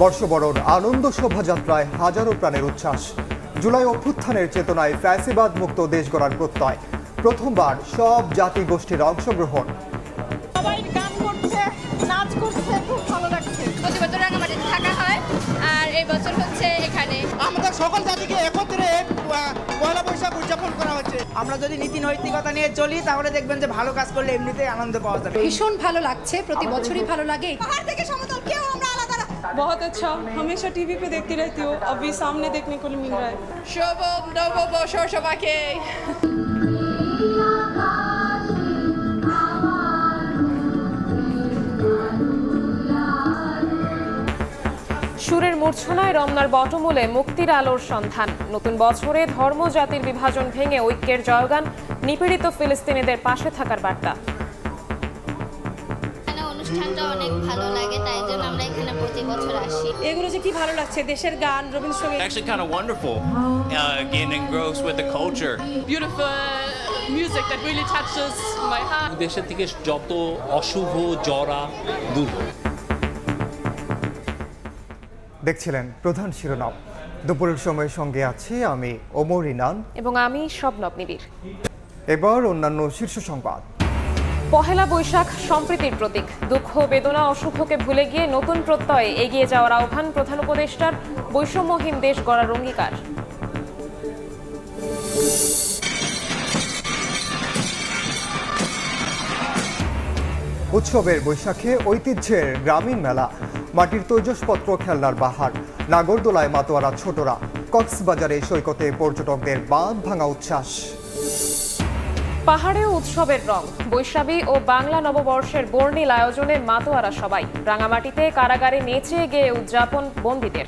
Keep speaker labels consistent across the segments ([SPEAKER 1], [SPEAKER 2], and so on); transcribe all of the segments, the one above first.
[SPEAKER 1] বর্ষবরণ আনন্দ শোভাযাত্রায় হাজারো প্রাণের উচ্ছ্বাস। জুলাই অভ্যুত্থানের চেতনায় ফ্যাসিবাদ মুক্ত দেশ গড়ার প্রত্যয়। প্রথমবার সব জাতি গোষ্ঠীর অংশগ্রহণ।
[SPEAKER 2] সবাই গান করছে, নাচ করছে, খুব ভালো লাগছে।
[SPEAKER 3] প্রতি বছর রাঙামাটিতে থাকা হয়, আর এই বছর হচ্ছে এখানে।
[SPEAKER 4] আমাদের সকল জাতিকে একত্রে পয়লা বৈশাখ উদযাপন করা হচ্ছে। আমরা যদি নীতি নৈতিকতা নিয়ে চলি তাহলে দেখবেন যে ভালো কাজ করলে এমনিতেই আনন্দ পাওয়া যাবে।
[SPEAKER 5] ভীষণ ভালো লাগছে, প্রতি বছরই ভালো লাগে।
[SPEAKER 2] পাহাড় থেকে সমতল কেউ আমরা আলাদা না।
[SPEAKER 6] बहुत अच्छा, हमेशा टीवी पे देखती रहती हूँ, अभी सामने देखने को मिल रहा है।
[SPEAKER 3] শুভ নববর্ষ সবাইকে।
[SPEAKER 7] সুরের মূর্ছনায় রমনার বটমূলে মুক্তির আলোর সন্ধান। নতুন বছরে ধর্ম জাতির বিভাজন ভেঙে ঐক্যের জয়গান, নিপীড়িত ফিলিস্তিনিদের পাশে থাকার বার্তা।
[SPEAKER 3] অনুষ্ঠানটা অনেক ভালো লাগে, তাই জন্য আমরা এখানে প্রতি বছর আসি।
[SPEAKER 5] এগুলো যে কি ভালো লাগছে, দেশের গান, Rabindrasangeet.
[SPEAKER 8] Actually kind of wonderful, getting engrossed with the culture.
[SPEAKER 6] Beautiful music that really touches my heart.
[SPEAKER 9] দেশের থেকে যত অশুভ জরা দূর।
[SPEAKER 1] দেখছিলেন প্রধান শিরোনাম। দুপুরের সময়ের সঙ্গে আছি আমি ওমর ইনান
[SPEAKER 7] এবং আমি শবনব নিবিড়।
[SPEAKER 1] এবার অন্যান্য শীর্ষ সংবাদ।
[SPEAKER 7] পহেলা বৈশাখ সম্প্রীতির প্রতীক। দুঃখ বেদনা অশুভকে ভুলে গিয়ে নতুন প্রত্যয়ে এগিয়ে যাওয়ার আহ্বান প্রধান উপদেষ্টার। বৈষম্যহীন দেশ গড়ার অঙ্গীকার।
[SPEAKER 1] উৎসবের বৈশাখে ঐতিহ্যের গ্রামীণ মেলা, মাটির তৈজসপত্র খেলনার বাহার, নাগরদোলায় মাতোয়ারা ছোটরা, কক্সবাজারে সৈকতে পর্যটকদের বাঁধ ভাঙা উচ্ছ্বাস।
[SPEAKER 7] পাহাড়েও উৎসবের রং। বৈশাখী ও বাংলা নববর্ষের বর্ণিল আয়োজনে মাতোয়ারা সবাই। রাঙামাটিতে কারাগারে নেচে গেয়ে উদযাপন বন্দীদের।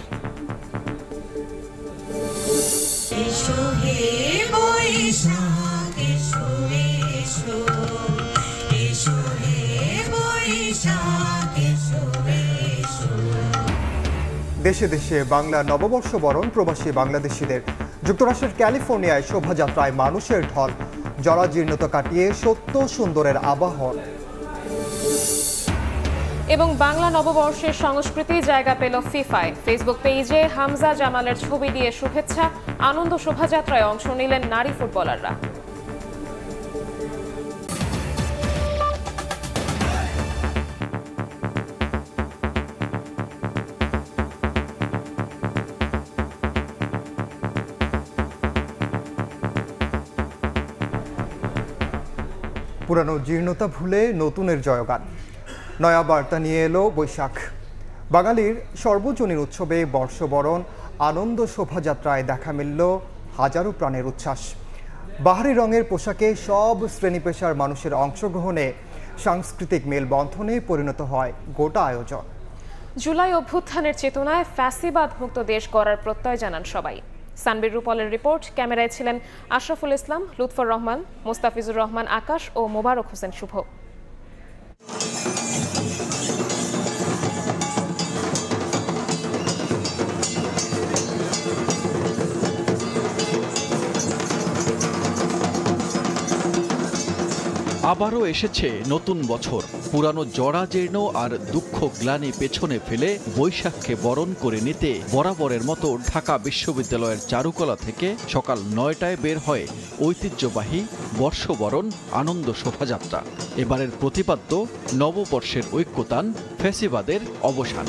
[SPEAKER 1] দেশে দেশে বাংলা নববর্ষ বরণ প্রবাসী বাংলাদেশিদের। যুক্তরাষ্ট্রের ক্যালিফোর্নিয়ায় শোভাযাত্রায় মানুষের ঢল, জরাজীর্ণতা কাটিয়ে সত্য সুন্দরের আবাহন।
[SPEAKER 7] এবং বাংলা নববর্ষের সংস্কৃতি জায়গা পেল ফিফায়। ফেসবুক পেজে হামজা জামালের ছবি দিয়ে শুভেচ্ছা। আনন্দ শোভাযাত্রায় অংশ নিলেন নারী ফুটবলাররা।
[SPEAKER 1] পুরানো জীর্ণতা ভুলে নতুনের জয়গান, নয়া বার্তা নিয়ে এলো বৈশাখ। বাঙালির সর্বজনীন উৎসবে বর্ষবরণ আনন্দ শোভাযাত্রায় দেখা মিলল হাজারো প্রাণের উচ্ছ্বাস। বাহারি রঙের পোশাকে সব শ্রেণী পেশার মানুষের অংশগ্রহণে সাংস্কৃতিক মেলবন্ধনে পরিণত হয় গোটা আয়োজন।
[SPEAKER 7] জুলাই অভ্যুত্থানের চেতনায় ফ্যাসিবাদ মুক্ত দেশ গড়ার প্রত্যয় জানান সবাই। সানবির রূপলের রিপোর্ট। ক্যামেরায় ছিলেন আশরাফুল ইসলাম, লুৎফর রহমান, মোস্তাফিজুর রহমান আকাশ ও মোবারক হোসেন শুভ।
[SPEAKER 10] আবারও এসেছে নতুন বছর। পুরানো জরাজীর্ণ আর দুঃখ গ্লানি পেছনে ফেলে বৈশাখকে বরণ করে নিতে বরাবরের মতো ঢাকা বিশ্ববিদ্যালয়ের চারুকলা থেকে সকাল ৯টায় বের হয় ঐতিহ্যবাহী বর্ষবরণ আনন্দ শোভাযাত্রা। এবারের প্রতিপাদ্য নববর্ষের ঐক্যতান, ফ্যাসিবাদের অবসান।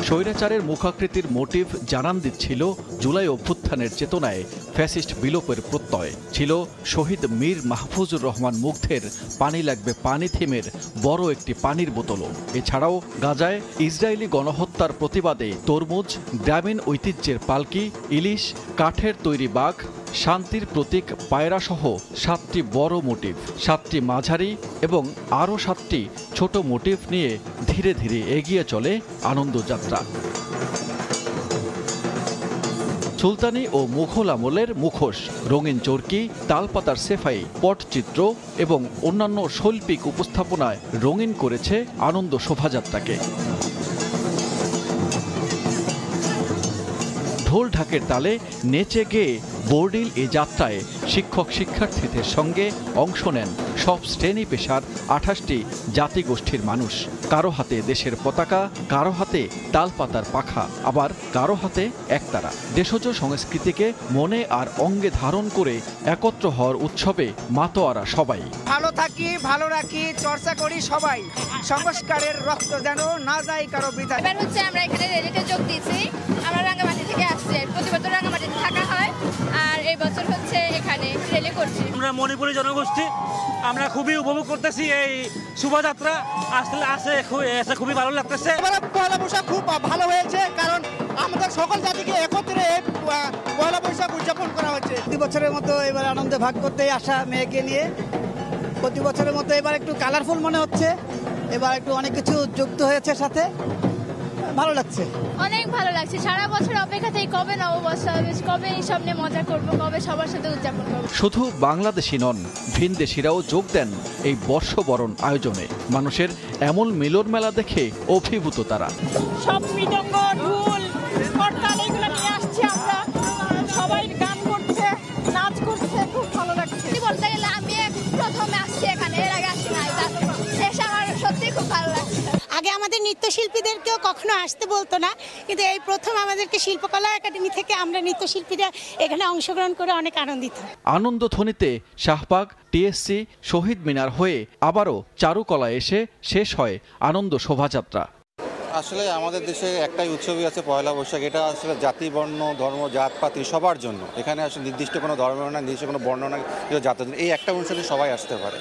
[SPEAKER 10] স্বৈরাচারের মুখাকৃতির মোটিভ জানান দিচ্ছিল জুলাই অভ্যুত্থানের চেতনায় ফ্যাসিস্ট বিলোপের প্রত্যয়। ছিল শহীদ মীর মাহফুজুর রহমান মুগ্ধের পানি লাগবে পানি থিমের বড় একটি পানির বোতলও। এছাড়াও গাজায় ইসরায়েলি গণহত্যার প্রতিবাদে তরমুজ, গ্রামীণ ঐতিহ্যের পালকি, ইলিশ, কাঠের তৈরি বাঘ, শান্তির প্রতীক পায়রাসহ 7টি বড় মোটিভ, 7টি মাঝারি এবং আরও 7টি ছোট মোটিভ নিয়ে ধীরে ধীরে এগিয়ে চলে আনন্দযাত্রা। সুলতানি ও মুঘল আমলের মুখোশ, রঙিন চরকি, তালপাতার সেফাই, পটচিত্র এবং অন্যান্য শৈল্পিক উপস্থাপনায় রঙিন করেছে আনন্দ শোভাযাত্রাকে। ঢোল ঢাকের তালে নেচে গেয়ে বোর্ডিল এ যাত্রায় শিক্ষক শিক্ষার্থীদের সঙ্গে অংশ নেন সব শ্রেণী পেশার 28টি জাতিগোষ্ঠীর মানুষ। কারো হাতে দেশের পতাকা, কারো হাতে তালপাতার পাখা, আবার কারো হাতে একতারা। দেশজ সংস্কৃতিকে মনে আর অঙ্গে ধারণ করে একত্র হওয়ার উৎসবে মাতোয়ারা সবাই।
[SPEAKER 4] ভালো থাকি, ভালো রাখি, চর্চা করি সবাই, সংস্কারের রক্ত যেন না যায় কারো বৃথা।
[SPEAKER 3] এবার হচ্ছে আমরা এখানে রেলিতে যোগ দিয়েছি। আমরা রাঙ্গামাটি থেকে আসছি, প্রতি বছর রাঙ্গামাটিতে থাকা হয়, আর এই বছর হচ্ছে এখানে রেলি করছি।
[SPEAKER 11] আমরা মণিপুরী জনগোষ্ঠী, আমরা খুবই উপভোগ করতেছি এই শোভাযাত্রা। আসলে খুবই ভালো লাগতেছে।
[SPEAKER 4] পয়লা বৈশাখ খুব ভালো হয়েছে, কারণ আমাদের সকল জাতিকে একত্রে পয়লা বৈশাখ উদযাপন করা হচ্ছে। প্রতি বছরের মতো এবার আনন্দে ভাগ করতে আসা মেয়েকে নিয়ে প্রতি বছরের মতো এবার একটু কালারফুল মনে হচ্ছে, এবার একটু অনেক কিছু যুক্ত হয়েছে সাথে, ভালো লাগছে।
[SPEAKER 3] অনেক ভালো লাগছে। সারা বছর অপেক্ষা থেকে কবে নববর্ষ হবে, কবে এই সব নিয়ে মজা করবো, কবে সবার সাথে উদযাপন করবো।
[SPEAKER 10] শুধু বাংলাদেশি নন, ভিনদেশিরাও যোগ দেন এই বর্ষবরণ আয়োজনে। মানুষের এমন মিলন মেলা দেখে অভিভূত তারা।
[SPEAKER 2] সব মৃদঙ্গ, ঢোল, করতাল এগুলো নিয়ে আসছি আমরা, সবাই গান করছে, নাচ করছে, খুব ভালো লাগছে।
[SPEAKER 3] বলতে গেলে আমি প্রথমে আসছি এখানে, এর আগে আসি নাই, এসে আমার সত্যি খুব ভালো লাগছে।
[SPEAKER 5] আগে আমাদের নৃত্যশিল্পীদেরকেও কখনো আসতে বলতো না, কিন্তু এই প্রথম আমাদেরকে শিল্পকলা একাডেমি থেকে আমরা নৃত্যশিল্পীরা এখানে অংশগ্রহণ করে অনেক আনন্দিত।
[SPEAKER 10] আনন্দধ্বনিতে শাহবাগ, টিএসসি, শহীদ মিনার হয়ে আবারও চারুকলা এসে শেষ হয় আনন্দ শোভাযাত্রা।
[SPEAKER 12] আসলে আমাদের দেশে একটাই উৎসবই আছে পয়লা বৈশাখ। এটা আসলে জাতি, বর্ণ, ধর্ম, জাতপাতি সবার জন্য। এখানে আসলে নির্দিষ্ট কোনো ধর্ম না, নির্দিষ্ট কোনো বর্ণ না, জাতের জন্য এই একটা অনুষ্ঠানে সবাই আসতে পারে।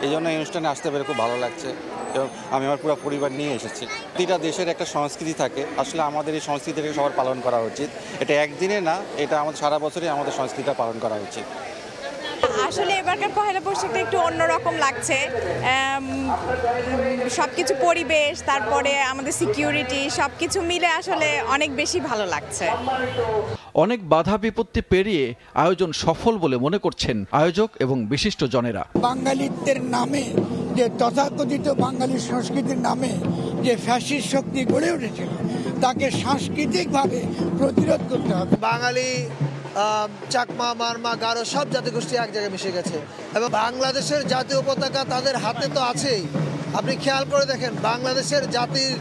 [SPEAKER 12] এই জন্য এই অনুষ্ঠানে আসতে পেরে খুব ভালো লাগছে এবং আমি আমার পুরো পরিবার নিয়ে এসেছি। প্রতিটা দেশের একটা সংস্কৃতি থাকে, আসলে আমাদের এই সংস্কৃতিটাকে সবার পালন করা উচিত। এটা একদিনে না, এটা আমাদের সারা বছরই আমাদের সংস্কৃতিটা পালন করা উচিত।
[SPEAKER 2] আসলে এবারকার পয়লা বৈশাখটা একটু অন্যরকম লাগছে। সবকিছু পরিবেশ, তারপরে আমাদের সিকিউরিটি, সবকিছু মিলে আসলে অনেক বেশি ভালো লাগছে।
[SPEAKER 10] অনেক বাধা বিপত্তি পেরিয়ে আয়োজন সফল বলে মনে করছেন আয়োজক এবং বিশিষ্ট জনেরা।
[SPEAKER 13] বাঙালিত্বের নামে যে তথাকথিত বাঙালি সংস্কৃতির নামে যে ফ্যাসিস্ট শক্তি গড়ে উঠেছিল, তাকে সাংস্কৃতিকভাবে প্রতিরোধ করতে হবে।
[SPEAKER 14] বাঙালি, চাকমা, মারমা, গারো সব জাতিগোষ্ঠী এক জায়গায় মিশে গেছে এবং বাংলাদেশের জাতীয় পতাকা তাদের হাতে তো আছেই। আপনি খেয়াল করে দেখেন, বাংলাদেশের জাতির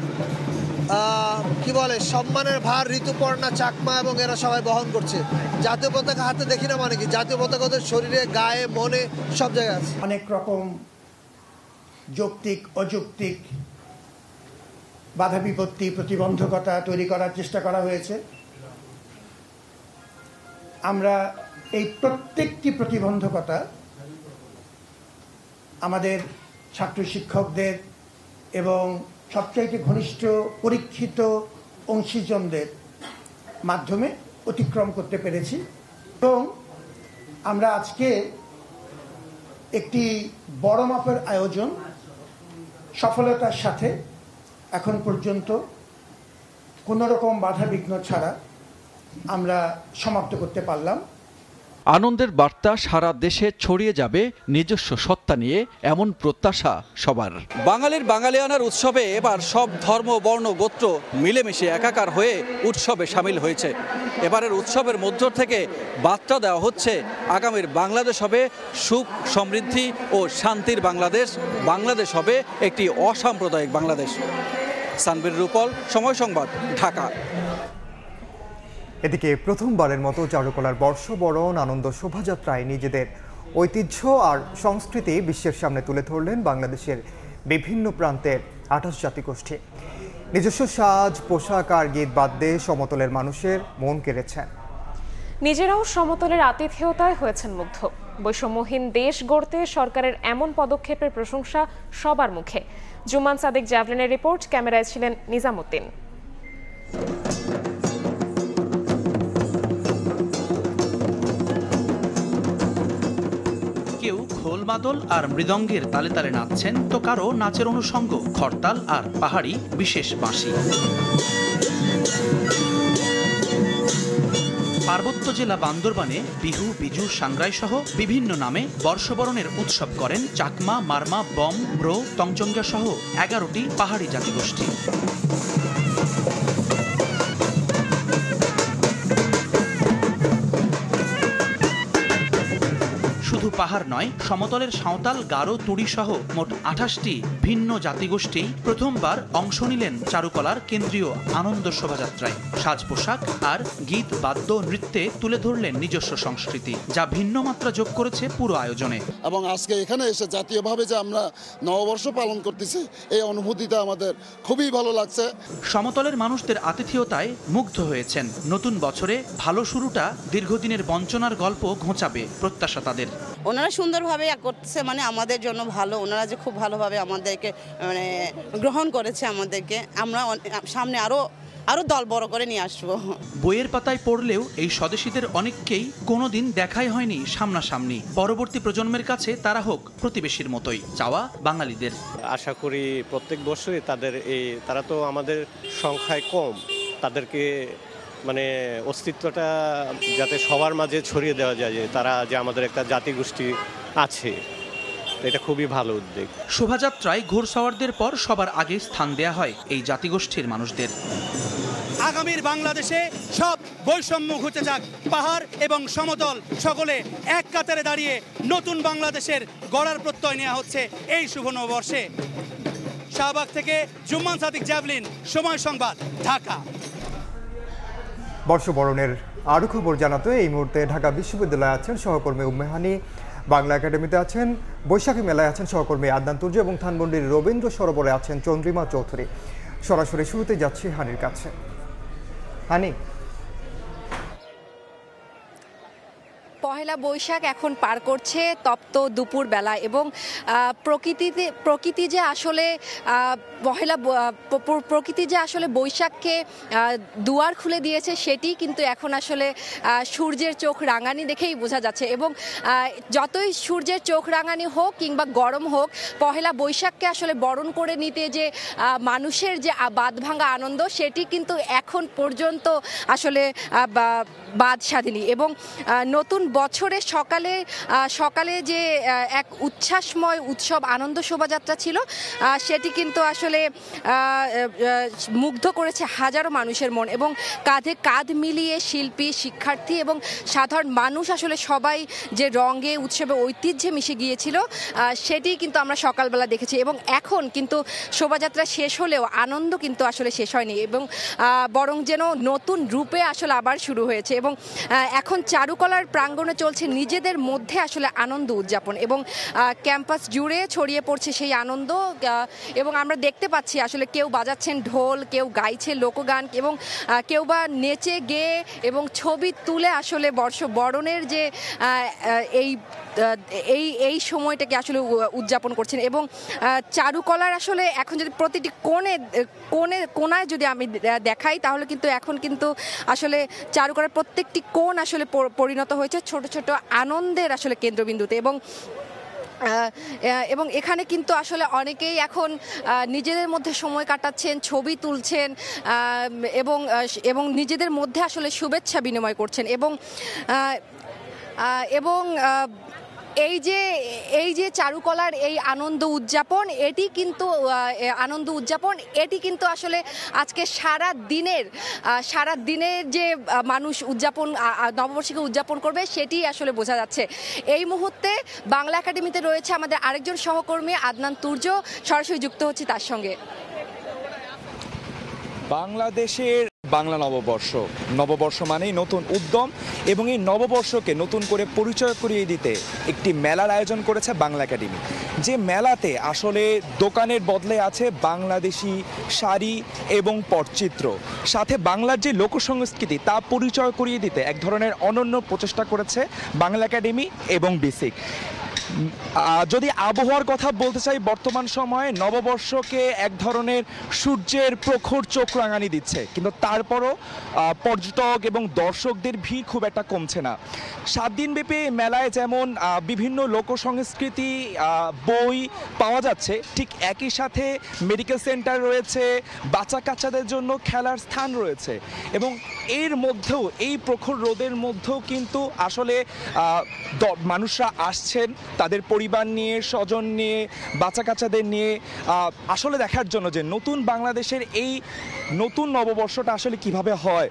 [SPEAKER 14] কি বলে সম্মানের ভার ঋতুপর্ণা, চাকমা এবং এরা সবাই বহন করছে। জাতীয় পতাকা হাতে দেখি না মানে কি, জাতীয় পতাকা ওদের শরীরে, গায়ে, মনে সব জায়গায় আছে।
[SPEAKER 13] অনেক রকম যৌক্তিক অযৌক্তিক বাধা বিপত্তি, প্রতিবন্ধকতা তৈরি করার চেষ্টা করা হয়েছে। আমরা এই প্রত্যেকটি প্রতিবন্ধকতা আমাদের ছাত্র শিক্ষকদের এবং সবচাইতে ঘনিষ্ঠ পরীক্ষিত অংশীজনদের মাধ্যমে অতিক্রম করতে পেরেছি এবং আমরা আজকে একটি বড় মাপের আয়োজন সফলতার সাথে এখন পর্যন্ত কোনো রকম বাধা বিঘ্ন ছাড়া আমরা সমাপ্ত করতে পারলাম।
[SPEAKER 10] আনন্দের বার্তা সারা দেশে ছড়িয়ে যাবে নিজস্ব সত্তা নিয়ে, এমন প্রত্যাশা সবার। বাঙালির বাঙালিয়ানার উৎসবে এবার সব ধর্ম, বর্ণ, গোত্র মিলেমিশে একাকার হয়ে উৎসবে সামিল হয়েছে। এবারের উৎসবের মধ্য থেকে বার্তা দেওয়া হচ্ছে আগামীর বাংলাদেশ হবে সুখ, সমৃদ্ধি ও শান্তির বাংলাদেশ। বাংলাদেশ হবে একটি অসাম্প্রদায়িক বাংলাদেশ। সানবীর রূপল, সময় সংবাদ, ঢাকা।
[SPEAKER 1] এদিকে প্রথমবারের মতো চারুকলার বর্ষবরণ আনন্দ শোভাযাত্রায় নিজেদের ঐতিহ্য আর সংস্কৃতি বিশ্বের সামনে তুলে ধরলেন বাংলাদেশের বিভিন্ন প্রান্তের 28 জাতিগোষ্ঠী। নিজস্ব সাজ, পোশাক আর গীত বাদ্যে সমতলের মানুষের মন কেড়েছেন।
[SPEAKER 7] নিজেরাও সমতলের আতিথেয়তায় হয়েছেন মুগ্ধ। বৈষম্যহীন দেশ গড়তে সরকারের এমন পদক্ষেপের প্রশংসা সবার মুখে। জুমান সাদিক জ্যাভলিনের রিপোর্ট, ক্যামেরায় ছিলেন নিজামুদ্দিন।
[SPEAKER 15] কেউ খোল মাদল আর মৃদঙ্গের তালে তালে নাচছেন, তো কারো নাচের অনুষঙ্গ খড়তাল আর পাহাড়ি বিশেষ বাঁশি। পার্বত্য জেলা বান্দরবানে বিহু, বিজু, সাংগ্রাই সহ বিভিন্ন নামে বর্ষবরণের উৎসব করেন চাকমা, মারমা, বম, ব্রো, তংচঙ্গা সহ 11টি পাহাড়ি জাতিগোষ্ঠী। শুধু পাহাড় নয়, সমতলের সাঁওতাল, গারো, তুড়ি সহ মোট 28টি ভিন্ন জাতিগোষ্ঠী প্রথমবার অংশ নিলেন চারুকলার কেন্দ্রীয় আনন্দ শোভাযাত্রায়। সাজ পোশাক আর গীত, বাদ্য, নৃত্যে তুলে ধরলেন নিজস্ব সংস্কৃতি, যা ভিন্ন মাত্রা যোগ করেছে পুরো আয়োজনে।
[SPEAKER 16] এবং আজকে এখানে এসে জাতীয়ভাবে যে আমরা নববর্ষ পালন করতেছি, এই অনুভূতিটা আমাদের খুবই ভালো লাগছে।
[SPEAKER 15] সমতলের মানুষদের আতিথেয়তায় মুগ্ধ হয়েছেন। নতুন বছরে ভালো শুরুটা দীর্ঘদিনের বঞ্চনার গল্প ঘোচাবে প্রত্যাশা তাদের।
[SPEAKER 17] ওনারা সুন্দরভাবে করতেছে, মানে আমাদের জন্য ভালো। ওনারা যে খুব ভালোভাবে আমাদেরকে মানে গ্রহণ করেছে আমাদেরকে, আমরা সামনে আরো দল বড় করে নিয়ে আসবো।
[SPEAKER 15] বইয়ের পাতায় পড়লেও এই স্বদেশীদের অনেককেই কোনোদিন দেখাই হয়নি সামনাসামনি। পরবর্তী প্রজন্মের কাছে তারা হোক প্রতিবেশীর মতোই চাওয়া বাঙালিদের।
[SPEAKER 9] আশা করি প্রত্যেক বছরই তারা তো আমাদের সংখ্যায় কম, তাদেরকে মানে অস্তিত্বটা যাতে সবার মাঝে ছড়িয়ে দেওয়া যায়, যে তারা যে আমাদের একটা জাতিগোষ্ঠী আছে, এটা খুবই ভালো উদ্যোগ।
[SPEAKER 15] শোভাযাত্রায় ঘোড়সওয়ারদের পর সবার আগে স্থান দেয়া হয় এই জাতিগোষ্ঠীর মানুষদের।
[SPEAKER 4] আগামীর বাংলাদেশে সব বৈষম্য ঘুচে যাক, পাহাড় এবং সমতল সকলে এক কাতারে দাঁড়িয়ে নতুন বাংলাদেশের গড়ার প্রত্যয় নেওয়া হচ্ছে এই শুভ নববর্ষে। শাহবাগ থেকে জুম্মান সাদিক, জ্যাভলিন, সময় সংবাদ, ঢাকা।
[SPEAKER 1] বর্ষবরণের আরও খবর জানাতে এই মুহূর্তে ঢাকা বিশ্ববিদ্যালয়ে আছেন সহকর্মী উম্মেহানি, বাংলা একাডেমিতে আছেন, বৈশাখী মেলায় আছেন সহকর্মী আদনান তুর্য এবং ধানমন্ডির রবীন্দ্র সরোবরে আছেন চন্দ্রিমা চৌধুরী। সরাসরি শুরুতে যাচ্ছি হানির কাছে। হানি,
[SPEAKER 18] পহেলা বৈশাখ এখন পার করছে তপ্ত দুপুর বেলা এবং প্রকৃতি যে আসলে প্রকৃতি যে আসলে বৈশাখকে দুয়ার খুলে দিয়েছে, সেটি কিন্তু এখন আসলে সূর্যের চোখ রাঙানি দেখেই বোঝা যাচ্ছে। এবং যতই সূর্যের চোখ রাঙানি হোক কিংবা গরম হোক, পহেলা বৈশাখকে আসলে বরণ করে নিতে যে মানুষের যে বাঁধভাঙা আনন্দ, সেটি কিন্তু এখন পর্যন্ত আসলে বাদ সাধেনি। এবং নতুন বছরের সকালে যে এক উচ্ছ্বাসময় উৎসব আনন্দ শোভাযাত্রা ছিল, সেটি কিন্তু আসলে মুগ্ধ করেছে হাজারো মানুষের মন। এবং কাঁধে কাঁধ মিলিয়ে শিল্পী, শিক্ষার্থী এবং সাধারণ মানুষ আসলে সবাই যে রঙে, উৎসবে, ঐতিহ্যে মিশে গিয়েছিল, সেটি কিন্তু আমরা সকালবেলা দেখেছি। এবং এখন কিন্তু শোভাযাত্রা শেষ হলেও আনন্দ কিন্তু আসলে শেষ হয়নি, এবং বরং যেন নতুন রূপে আসলে আবার শুরু হয়েছে। এবং এখন চারুকলার প্রাঙ্গণে চলছে নিজেদের মধ্যে আসলে আনন্দ উদযাপন, এবং ক্যাম্পাস জুড়ে ছড়িয়ে পড়ছে সেই আনন্দ। এবং আমরা দেখতে পাচ্ছি আসলে কেউ বাজাচ্ছেন ঢোল, কেউ গাইছে লোকগান, এবং কেউ বা নেচে গেয়ে এবং ছবি তুলে আসলে বর্ষবরণের যে এই সময়টাকে আসলে উদযাপন করছেন। এবং চারুকলার আসলে এখন যদি প্রতিটি কোণায় যদি আমি দেখাই, তাহলে কিন্তু এখন কিন্তু আসলে চারুকলার প্রত্যেকটি কোণ আসলে পরিণত হয়েছে ছোট ছোট আনন্দের আসলে কেন্দ্রবিন্দুতে। এবং এখানে কিন্তু আসলে অনেকেই এখন নিজেদের মধ্যে সময় কাটাচ্ছেন, ছবি তুলছেন, এবং নিজেদের মধ্যে আসলে শুভেচ্ছা বিনিময় করছেন। এবং এই যে চারুকলার এই আনন্দ উদযাপন, এটি কিন্তু আসলে আজকে সারা দিনের যে মানুষ নববর্ষকে উদযাপন করবে, সেটি আসলে বোঝা যাচ্ছে। এই মুহূর্তে বাংলা একাডেমিতে রয়েছে আমাদের আরেকজন সহকর্মী আদনান তুর্য, সরাসরি যুক্ত হচ্ছে তার সঙ্গে।
[SPEAKER 19] বাংলাদেশের বাংলা নববর্ষ মানেই নতুন উদ্যম, এবং এই নববর্ষকে নতুন করে পরিচয় করিয়ে দিতে একটি মেলার আয়োজন করেছে বাংলা একাডেমি। যে মেলাতে আসলে দোকানের বদলে আছে বাংলাদেশি শাড়ি এবং পটচিত্র, সাথে বাংলার যে লোকসংস্কৃতি তা পরিচয় করিয়ে দিতে এক ধরনের অনন্য প্রচেষ্টা করেছে বাংলা একাডেমি এবং বিসিক। যদি আবহাওয়ার কথা বলতে চাই, বর্তমান সময়ে নববর্ষকে এক ধরনের সূর্যের প্রখর চোখ রাঙানি দিচ্ছে, কিন্তু তারপরও পর্যটক এবং দর্শকদের ভিড় খুব একটা কমছে না। 7 দিনব্যাপী মেলায় যেমন বিভিন্ন লোকসংস্কৃতি বই পাওয়া যাচ্ছে, ঠিক একই সাথে মেডিকেল সেন্টার রয়েছে, বাচ্চা কাচ্চাদের জন্য খেলার স্থান রয়েছে। এবং এর মধ্যেও, এই প্রখর রোদের মধ্যেও কিন্তু আসলে মানুষরা আসছেন তাদের পরিবার নিয়ে, স্বজন নিয়ে, বাচ্চা কাচ্চাদের নিয়ে আসলে দেখার জন্য যে নতুন বাংলাদেশের এই নতুন নববর্ষটা আসলে কিভাবে হয়।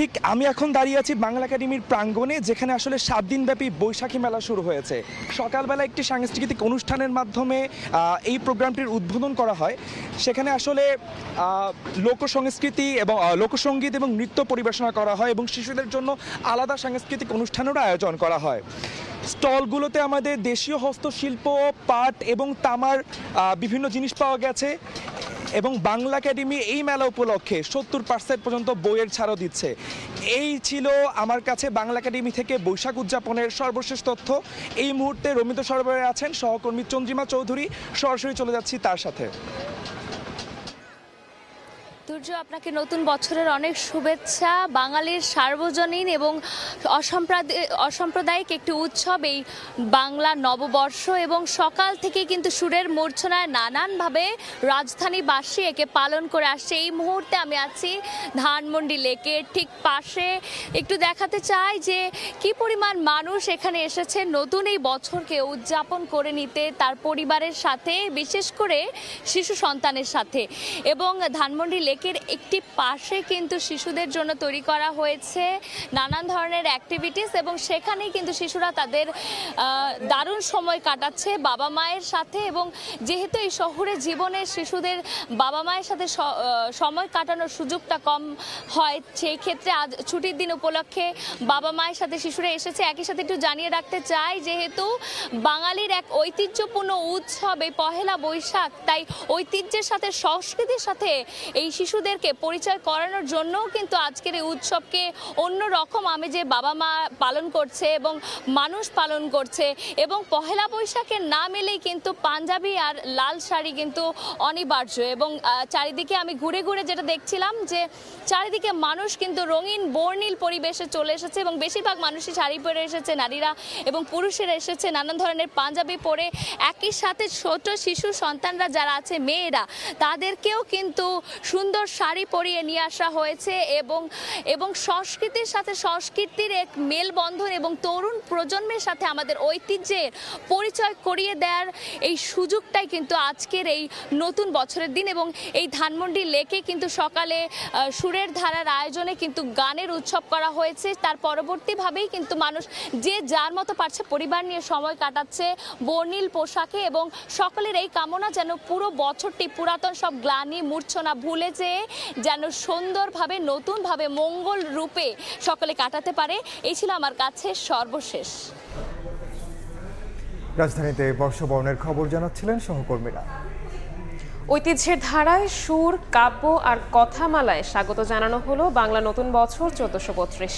[SPEAKER 19] ঠিক আমি এখন দাঁড়িয়ে আছি বাংলা একাডেমির প্রাঙ্গণে, যেখানে আসলে 7 দিনব্যাপী বৈশাখী মেলা শুরু হয়েছে। সকালবেলা একটি সাংস্কৃতিক অনুষ্ঠানের মাধ্যমে এই প্রোগ্রামটির উদ্বোধন করা হয়। সেখানে আসলে লোকসংস্কৃতি এবং লোকসঙ্গীত এবং নৃত্য পরিবেশনা করা হয় এবং শিশুদের জন্য আলাদা সাংস্কৃতিক অনুষ্ঠানেরও আয়োজন করা হয়। স্টলগুলোতে আমাদের দেশীয় হস্তশিল্প, পাট এবং তামার বিভিন্ন জিনিস পাওয়া গেছে এবং বাংলা একাডেমি এই মেলা উপলক্ষে 70% পর্যন্ত বইয়ের ছাড়ও দিচ্ছে। এই ছিল আমার কাছে বাংলা একাডেমি থেকে বৈশাখ উদযাপনের সর্বশেষ তথ্য। এই মুহূর্তে রমিত সরবরাহে আছেন সহকর্মী চন্দ্রিমা চৌধুরী, সরাসরি চলে যাচ্ছি তার সাথে।
[SPEAKER 20] দুর্য, আপনাকে নতুন বছরের অনেক শুভেচ্ছা। বাঙালির সার্বজনীন এবং অসাম্প্রদায়িক একটি উৎসব এই বাংলা নববর্ষ, এবং সকাল থেকে কিন্তু সুরের মূর্ছনায় নানানভাবে রাজধানীবাসী একে পালন করে আসছে। এই মুহূর্তে আমি আছি ধানমন্ডি লেকের ঠিক পাশে। একটু দেখাতে চাই যে কি পরিমাণ মানুষ এখানে এসেছে নতুন এই বছরকে উদযাপন করে নিতে তার পরিবারের সাথে, বিশেষ করে শিশু সন্তানের সাথে। এবং ধানমন্ডি লেকের একটি পাশে কিন্তু শিশুদের জন্য তৈরি করা হয়েছে নানান ধরনের অ্যাক্টিভিটিস, এবং সেখানেই কিন্তু শিশুরা তাদের দারুণ সময় কাটাচ্ছে বাবা মায়ের সাথে। এবং যেহেতু এই শহরে জীবনে শিশুদের বাবা মায়ের সাথে সময় কাটানোর সুযোগটা কম হয়, সেই ক্ষেত্রে আজ ছুটির দিন উপলক্ষে বাবা মায়ের সাথে শিশুরা এসেছে। একই সাথে একটু জানিয়ে রাখতে চাই, যেহেতু বাঙালির এক ঐতিহ্যপূর্ণ উৎসব এই পহেলা বৈশাখ, তাই ঐতিহ্যের সাথে সংস্কৃতির সাথে এই শিশুদেরকে পরিচয় করানোর জন্য কিন্তু আজকের এই উৎসবকে অন্যরকম আমেজে বাবা মা পালন করছে এবং মানুষ পালন করছে। এবং পহেলা বৈশাখের নাম এলেই কিন্তু পাঞ্জাবি আর লাল শাড়ি কিন্তু অনিবার্য। এবং চারিদিকে আমি ঘুরে ঘুরে যেটা দেখছিলাম যে চারিদিকে মানুষ কিন্তু রঙিন বর্ণিল পরিবেশে চলে এসেছে, এবং বেশিরভাগ মানুষই শাড়ি পরে এসেছে, নারীরা এবং পুরুষেরা এসেছে নানান ধরনের পাঞ্জাবি পরে। একই সাথে ছোট শিশু সন্তানরা যারা আছে, মেয়েরা, তাদেরকেও কিন্তু সুন্দর শাড়ি পরিয়ে নিয়ে আসা হয়েছে। এবং সংস্কৃতির সাথে সংস্কৃতির এক মেলবন্ধন এবং তরুণ প্রজন্মের সাথে আমাদের ঐতিহ্যের পরিচয় করিয়ে দেওয়ার এই সুযোগটাই কিন্তু আজকের এই নতুন বছরের দিন। এবং এই ধানমন্ডি লেকে কিন্তু সকালে সুরের ধারার আয়োজনে কিন্তু গানের উৎসব করা হয়েছে। তার পরবর্তীভাবেই কিন্তু মানুষ যে যার মতো পারছে পরিবার নিয়ে সময় কাটাচ্ছে বর্ণিল পোশাকে, এবং সকলের এই কামনা যেন পুরো বছরটি পুরাতন সব গ্লানি মূর্ছনা ভুলে যেয়ে যেন সুন্দরভাবে নতুনভাবে মঙ্গল রূপে সকলে কাটাতে পারে। এই ছিল আমার কাছে সর্বশেষ।
[SPEAKER 1] রাজধানীতে বর্ষবরণের খবর জানাচ্ছিলেন সহকর্মীরা।
[SPEAKER 7] ঐতিহ্যের ধারায় সুর, কাব্য আর কথামালায় স্বাগত জানানো হলো বাংলা নতুন বছর 1432।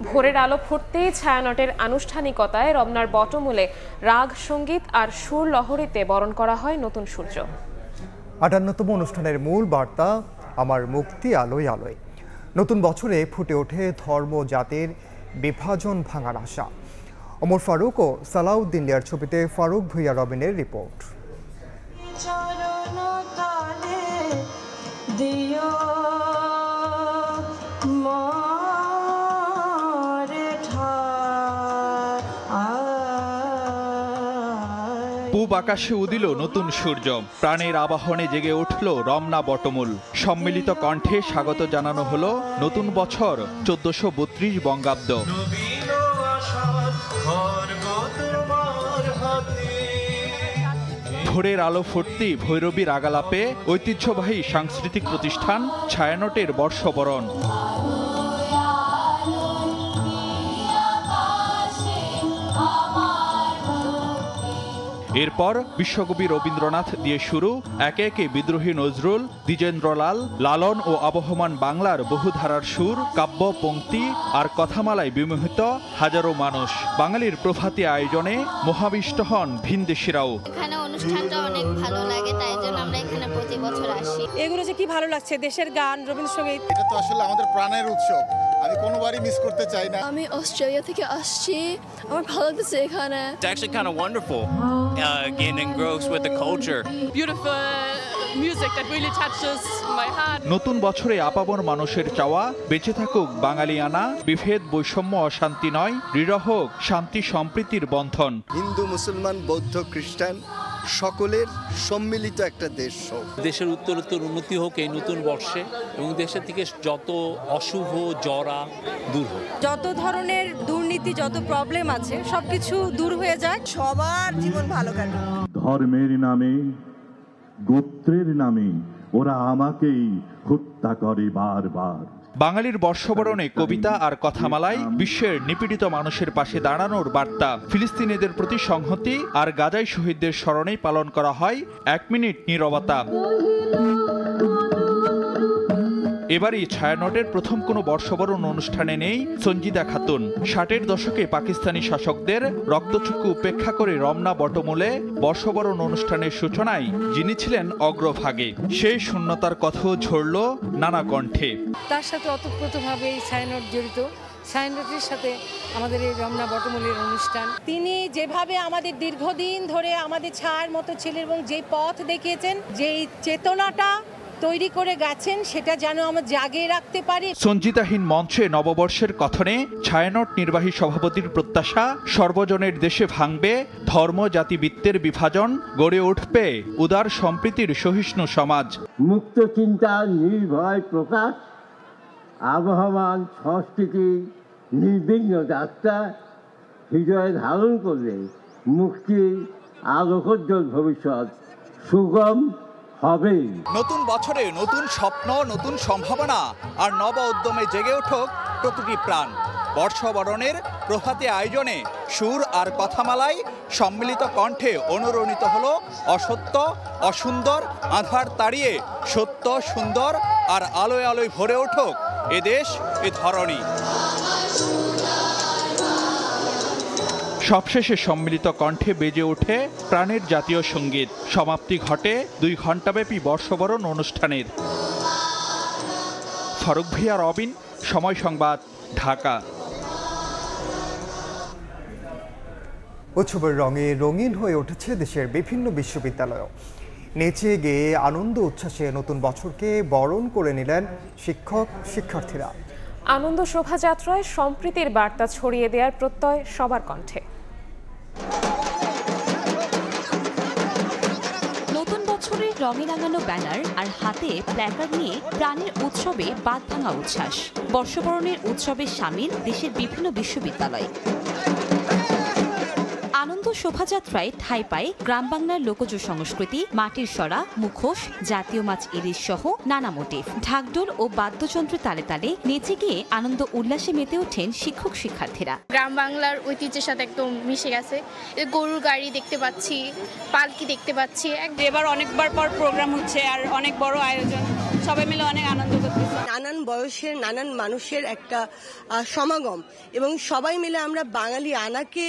[SPEAKER 7] ভোরের আলো ফুটতেই ছায়ানটের আনুষ্ঠানিকতায় রমনার বটমূলে রাগ, সঙ্গীত আর সুর লহরীতে বরণ করা হয় নতুন সূর্য।
[SPEAKER 1] 58তম অনুষ্ঠানের মূল বার্তা আমার মুক্তি আলোয় আলোয়। নতুন বছরে ফুটে ওঠে ধর্ম জাতির বিভাজন ভাঙার আশা। ওমর ফারুক ও সালাউদ্দিন লিয়ার ছবিতে ফারুক ভুইয়া রবিনের রিপোর্ট।
[SPEAKER 10] পূব আকাশে উদিল নতুন সূর্য, প্রাণের আবাহনে জেগে উঠল রমনা বটমূল। সম্মিলিত কণ্ঠে স্বাগত জানানো হলো নতুন বছর 1432 বঙ্গাব্দ। ভোরের আলো ফুটতেই ভৈরবীর আগালাপে ঐতিহ্যবাহী সাংস্কৃতিক প্রতিষ্ঠান ছায়ানটের বর্ষবরণ। এরপর বিশ্বকবি রবীন্দ্রনাথ দিয়ে শুরু, একে একে বিদ্রোহী নজরুল, দ্বিজেন্দ্রলাল, লালন ও আবহমান বাংলার বহুধারার সুর, কাব্য পংক্তি আর কথামালায় বিমোহিত হাজারো মানুষ। বাঙালির প্রভাতী আয়োজনে মোহাবিষ্ট হন ভিনদেশিরাও।
[SPEAKER 21] এখানে অনুষ্ঠানটা অনেক ভালো লাগে, তাই জন্য আমরা এখানে প্রতি বছর আসি।
[SPEAKER 2] এগুলো যে কি ভালো লাগছে, দেশের গান, রবীন্দ্রসঙ্গীত,
[SPEAKER 22] এটা তো আসলে আমাদের প্রাণের উৎসব, আমি কোনোবারই মিস করতে চাই না।
[SPEAKER 21] আমি অস্ট্রেলিয়া থেকে আসছি, আমার ভালো লাগছে এখানে।
[SPEAKER 8] It's actually kind of wonderful, getting engrossed with the culture.
[SPEAKER 6] Beautiful music that really touches my heart.
[SPEAKER 10] নতুন বছরে আপামর মানুষের চাওয়া বেঁচে থাকুক বাঙালিয়ানা, বিভেদ বৈষম্য অশান্তি নয়, দৃঢ় হোক শান্তি সম্প্রীতির বন্ধন।
[SPEAKER 22] হিন্দু, মুসলমান, বৌদ্ধ, খ্রিস্টান
[SPEAKER 3] সকলের সম্মিলিত একটা দেশ হোক।
[SPEAKER 11] দেশের উত্তরোত্তর উন্নতি হোক এই নতুন বর্ষে, এবং দেশের থেকে যত অশুভ জরা দূর হোক।
[SPEAKER 23] যত ধরনের দুর্নীতি, যত প্রবলেম আছে সবকিছু দূর হয়ে যাক, সবার জীবন ভালো কাটে।
[SPEAKER 24] ধর্মের নামে, গোত্রের নামে ওরা আমাকেই হত্যা করে বারবার।
[SPEAKER 10] বাঙালির বর্ষবরণে কবিতা আর কথামালায় বিশ্বের নিপীড়িত মানুষের পাশে দাঁড়ানোর বার্তা। ফিলিস্তিনিদের প্রতি সংহতি আর গাজায় শহীদদের স্মরণেই পালন করা হয় 1 মিনিট নীরবতা। এবারই ছায়ানটের প্রথম কোনো বর্ষবরণ অনুষ্ঠানে নেই সঞ্জিদা খাতুন। 60-এর দশকে পাকিস্তানি শাসকদের রক্তচক্ষু উপেক্ষা করে রমনা বটমূলে বর্ষবরণ অনুষ্ঠানের সূচনায় যিনি ছিলেন অগ্রভাগে, সেই শূন্যতার কথাও ঝরল নানা কণ্ঠে।
[SPEAKER 23] তার সাথে অতপ্রতভাবে এই ছায়ানট জড়িত। ছায়ানটের সাথে আমাদের এই রমনা বটমূলের অনুষ্ঠান। তিনি যেভাবে আমাদের দীর্ঘদিন ধরে আমাদের ছায়ার মতো ছিলেন এবং যে পথ দেখিয়েছেন, যেই চেতনাটা তৈরি করে গেছেন, সেটা যেন আমরা জাগিয়ে রাখতে পারি।
[SPEAKER 10] সঞ্জিতাহীন মঞ্চে নববর্ষের কথনে ছায়ানট নির্বাহী সভাপতির প্রত্যাশা, সর্বজনের দেশে ভাঙবে ধর্ম জাতিবৃত্তের বিভাজন, গড়ে উঠবে উদার সম্প্রীতির সহিষ্ণু সমাজ।
[SPEAKER 25] মুক্ত চিন্তা, নির্ভয় প্রকাশ, আবহমান সংস্কৃতি, নির্বিঘ্ন যাত্রা হৃদয়ে ধারণ করলে মুক্তির আলোকোজ্জ্বল ভবিষ্যৎ সুগম হবে।
[SPEAKER 26] নতুন বছরে নতুন স্বপ্ন, নতুন সম্ভাবনা আর নব উদ্যমে জেগে উঠুক প্রতিটি প্রাণ। বর্ষবরণের প্রভাতী আয়োজনে সুর আর কথামালায় সম্মিলিত কণ্ঠে অনুরণিত হলো অসত্য, অসুন্দর, আঁধার তাড়িয়ে সত্য, সুন্দর আর আলোয় আলোয় ভরে উঠুক এ দেশ, এ ধরণী।
[SPEAKER 10] সবশেষে সম্মিলিত কণ্ঠে বেজে ওঠে প্রাণের জাতীয় সঙ্গীত। সমাপ্তি ঘটে 2 ঘণ্টাব্যাপী বর্ষবরণ অনুষ্ঠানের। ফারুক ভিয়া, রবিন, সময় সংবাদ, ঢাকা।
[SPEAKER 1] উৎসবের রঙে রঙিন হয়ে উঠেছে দেশের বিভিন্ন বিশ্ববিদ্যালয়। নেচে গেয়ে আনন্দ উচ্ছ্বাসে নতুন বছরকে বরণ করে নিলেন শিক্ষক শিক্ষার্থীরা।
[SPEAKER 7] আনন্দ শোভাযাত্রায় সম্প্রীতির বার্তা ছড়িয়ে দেওয়ার প্রত্যয় সবার কণ্ঠে।
[SPEAKER 27] নতুন বছরের রঙে রাঙানো ব্যানার আর হাতে প্ল্যাকার্ড নিয়ে প্রাণের উৎসবে বাঁধ ভাঙা উচ্ছ্বাস। বর্ষবরণের উৎসবে শামিল দেশের বিভিন্ন বিশ্ববিদ্যালয়। আনন্দ শোভাযাত্রায় ঠাঁই পায় গ্রাম বাংলার লোকজ সংস্কৃতি, মাটির সরা, মুখোশ, জাতীয় মাছ ইলিশ সহ নানা মোটিভ। ঢাকঢোল ও বাদ্যযন্ত্রের তালে তালে নেচে গিয়ে আনন্দ উল্লাসে মেতে ওঠেন শিক্ষক শিক্ষার্থীরা।
[SPEAKER 28] গ্রাম বাংলার ঐতিহ্যের সাথে একদম মিশে গেছে। গরুর গাড়ি দেখতে পাচ্ছি, পালকি দেখতে পাচ্ছি।
[SPEAKER 2] এবার অনেকবার পর প্রোগ্রাম হচ্ছে আর অনেক বড় আয়োজন, সবাই মিলে অনেক আনন্দ করতেছে।
[SPEAKER 29] নানান বয়সের নানান মানুষের একটা সমাগম এবং সবাই মিলে আমরা বাঙালি আনাকে